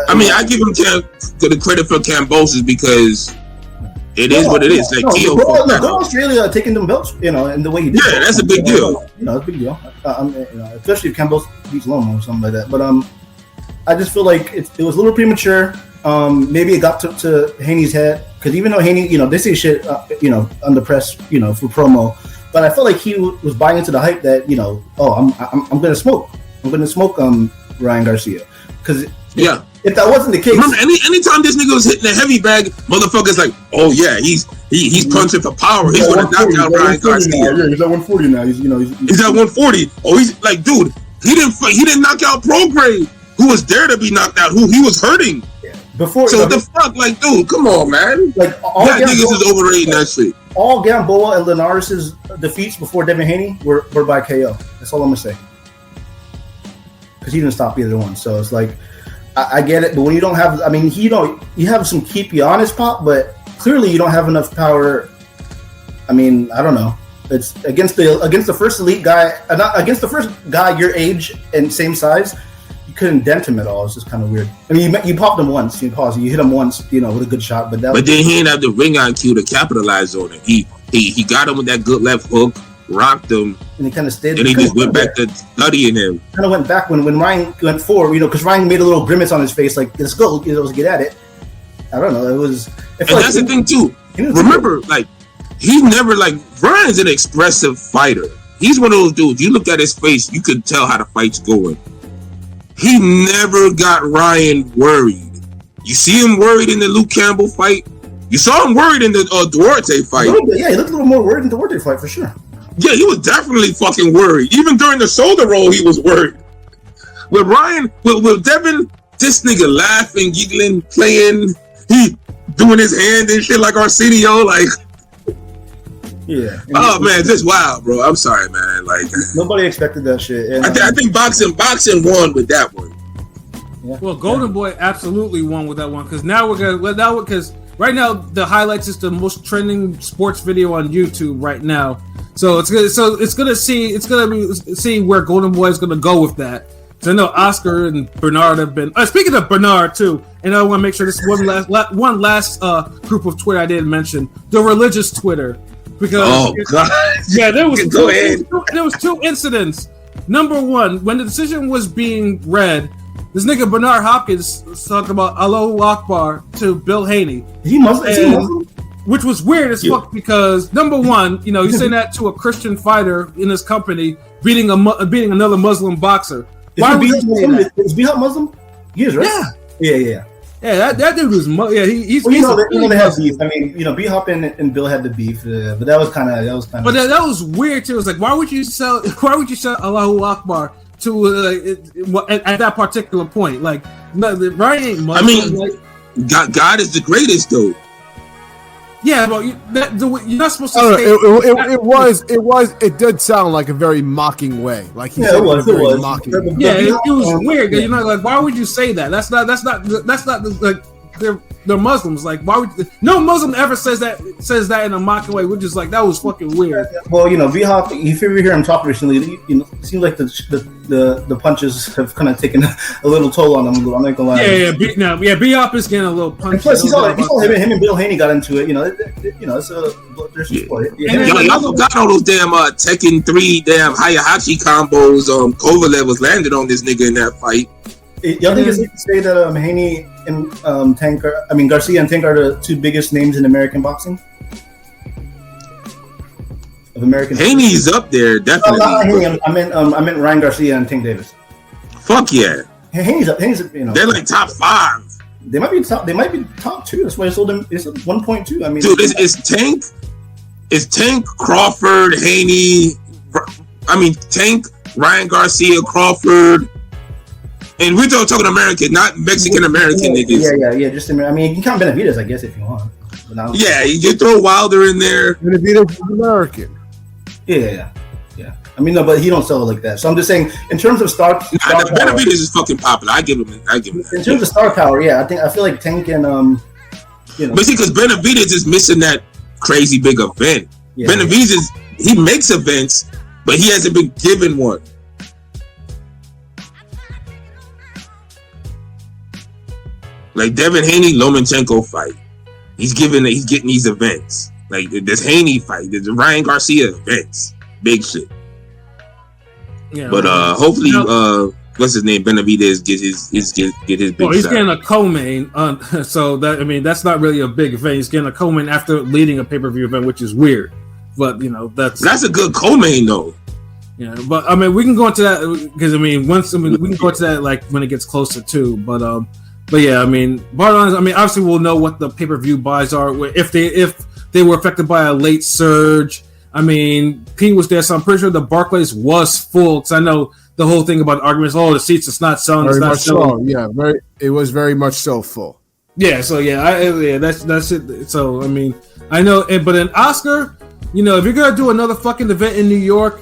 I mean, I give him the credit for Kambosos because it is what it is. Like Teo. Go to Australia taking them belts, and the way he did. Yeah, that's a big deal. It's a big deal. Especially if Kambosos beats Loma or something like that. But I just feel like it was a little premature. Maybe it got to Haney's head because even though Haney, they say shit, on the press, for promo, but I felt like he was buying into the hype that, I'm gonna smoke, Ryan Garcia because if that wasn't the case, remember anytime this nigga was hitting the heavy bag, motherfuckers like, oh yeah, he's punching for power. He's gonna knock out Ryan Garcia. Yeah, he's at 140 now. He's at 140. Oh, he's like, dude, he didn't knock out Prograde, who was there to be knocked out, who he was hurting. Before, so the fuck, like, dude, come on, man. Like, all niggas is overrating that shit. All Gamboa and Linares' defeats before Devin Haney were by KO. That's all I'm gonna say. Because he didn't stop either one. So it's like, I get it, but when you don't have, I mean, you have some keep you honest pop, but clearly you don't have enough power. I mean, I don't know. It's against the first elite guy, not against the first guy your age and same size. You couldn't dent him at all. It's just kind of weird. I mean, you popped him once. You hit him once, with a good shot. But then he didn't have the ring IQ to capitalize on it. He got him with that good left hook, rocked him, and he kind of stayed. And he just went back to studying him. Kind of went back when Ryan went forward, because Ryan made a little grimace on his face, like, let's go, let's get at it. I don't know. It was. And that's the thing too. Remember, like, he's never like Ryan's an expressive fighter. He's one of those dudes. You look at his face, you could tell how the fight's going. He never got Ryan worried. You see him worried in the Luke Campbell fight. You saw him worried in the Duarte fight. Yeah, he looked a little more worried in the Duarte fight for sure. Yeah, he was definitely fucking worried. Even during the shoulder roll, he was worried. With Ryan, with Devin, this nigga laughing, giggling, playing, he doing his hand and shit like Arsenio, like. Yeah. Oh man, just wild, bro. I'm sorry, man. Like nobody expected that shit. And, I think boxing won with that one. Yeah. Well, Golden Boy absolutely won with that one because because right now the highlights is the most trending sports video on YouTube right now. So it's gonna see where Golden Boy is gonna go with that. So I know Oscar and Bernard have been. Speaking of Bernard too, and I want to make sure this one last group of Twitter I didn't mention, the religious Twitter. Because there was two incidents. Number one, when the decision was being read, this nigga Bernard Hopkins was talking about Allahu Akbar to Bill Haney. He Muslim? Which was weird as fuck because number one, you're saying that to a Christian fighter in his company beating another Muslim boxer. Why would you say that? Is B-Hop Muslim? He is, right? Yeah. Yeah, that dude was. He's. Well, they have beef. I mean, B-Hop and Bill had the beef, but that was kind of. But that was weird too. It was like, why would you sell Allahu Akbar to at that particular point? Like, Ryan ain't Muslim. I mean, God is the greatest, though. Yeah, but you're not supposed to. It did sound like a very mocking way. Like he said it was. Mocking. Yeah, it was weird. You're not like, why would you say that? That's not like they're Muslims. Like, why would no Muslim ever says that in a mocking way? We're just like, that was fucking weird. Well, V-Hop, if you ever hear him talk recently, it seems like the punches have kind of taken a little toll on him. I'm not gonna lie. Yeah, B-Hop is getting a little punch. And plus, him and Bill Haney got into it. It's a bloodthirsty sport. Y'all forgot all those damn Tekken 3 damn Hayahachi combos. Kovalev was landed on this nigga in that fight. Y'all think it's safe to say that Haney and Garcia and Tank are the two biggest names in American boxing? Of American. Haney's up there, definitely. Not Haney. I meant Ryan Garcia and Tank Davis. Fuck yeah. Haney's they're like top 5. They might be top 2. That's why I sold them. It's 1.2. I mean, dude, it's Tank. It's Tank, Crawford, Haney. Tank, Ryan Garcia, Crawford. And we're talking American, not Mexican American niggas. Yeah. Just you can count Benavidez, I guess, if you want. Yeah, you throw Wilder in there. Benavidez is American. Yeah. No, but he don't sell it like that. So I'm just saying, in terms of star power, Benavidez is fucking popular. I give him that. In terms of star power, yeah, I feel like Tank and But see, because Benavidez is missing that crazy big event. Yeah, Benavidez he makes events, but he hasn't been given one. Like Devin Haney, Lomachenko fight. He's getting these events. Like this Haney fight, the Ryan Garcia events, big shit. Yeah, but hopefully, what's his name? Benavidez get his big. He's getting a co-main, so that's not really a big event. He's getting a co-main after leading a pay-per-view event, which is weird. But that's a good co-main though. Yeah, but we can go into that because we can go into that like when it gets closer too. But yeah, obviously we'll know what the pay-per-view buys are if they were affected by a late surge. P was there, so I'm pretty sure the Barclays was full. Because I know the whole thing about arguments. Oh, the seats it's not selling. Very much so. Yeah, it was very much so full. Yeah. So that's it. So I know, but in Oscar, if you're gonna do another fucking event in New York,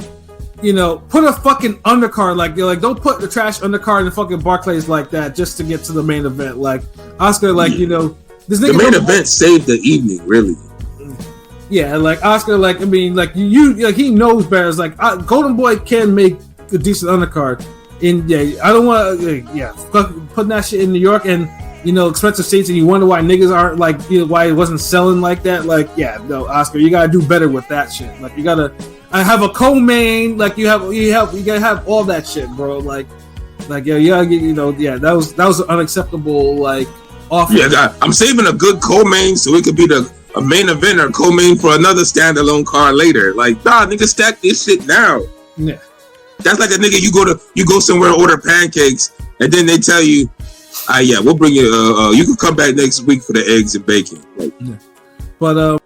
put a fucking undercard. Like don't put the trash undercard in the fucking Barclays like that just to get to the main event. Like Oscar, this nigga the main event saved the evening, really. Yeah, like Oscar, he knows better. It's like Golden Boy can make a decent undercard. And I don't want to, putting that shit in New York and expensive seats, and you wonder why niggas aren't why it wasn't selling like that. Oscar, you gotta do better with that shit. Like you gotta have a co-main. Like you gotta have all that shit, bro. That was an unacceptable offer. Yeah, I'm saving a good co-main so it could be a main event or co-main for another standalone card later. Nigga, stack this shit now. Yeah, that's like a nigga you go somewhere and order pancakes and then they tell you, we'll bring you. You can come back next week for the eggs and bacon. But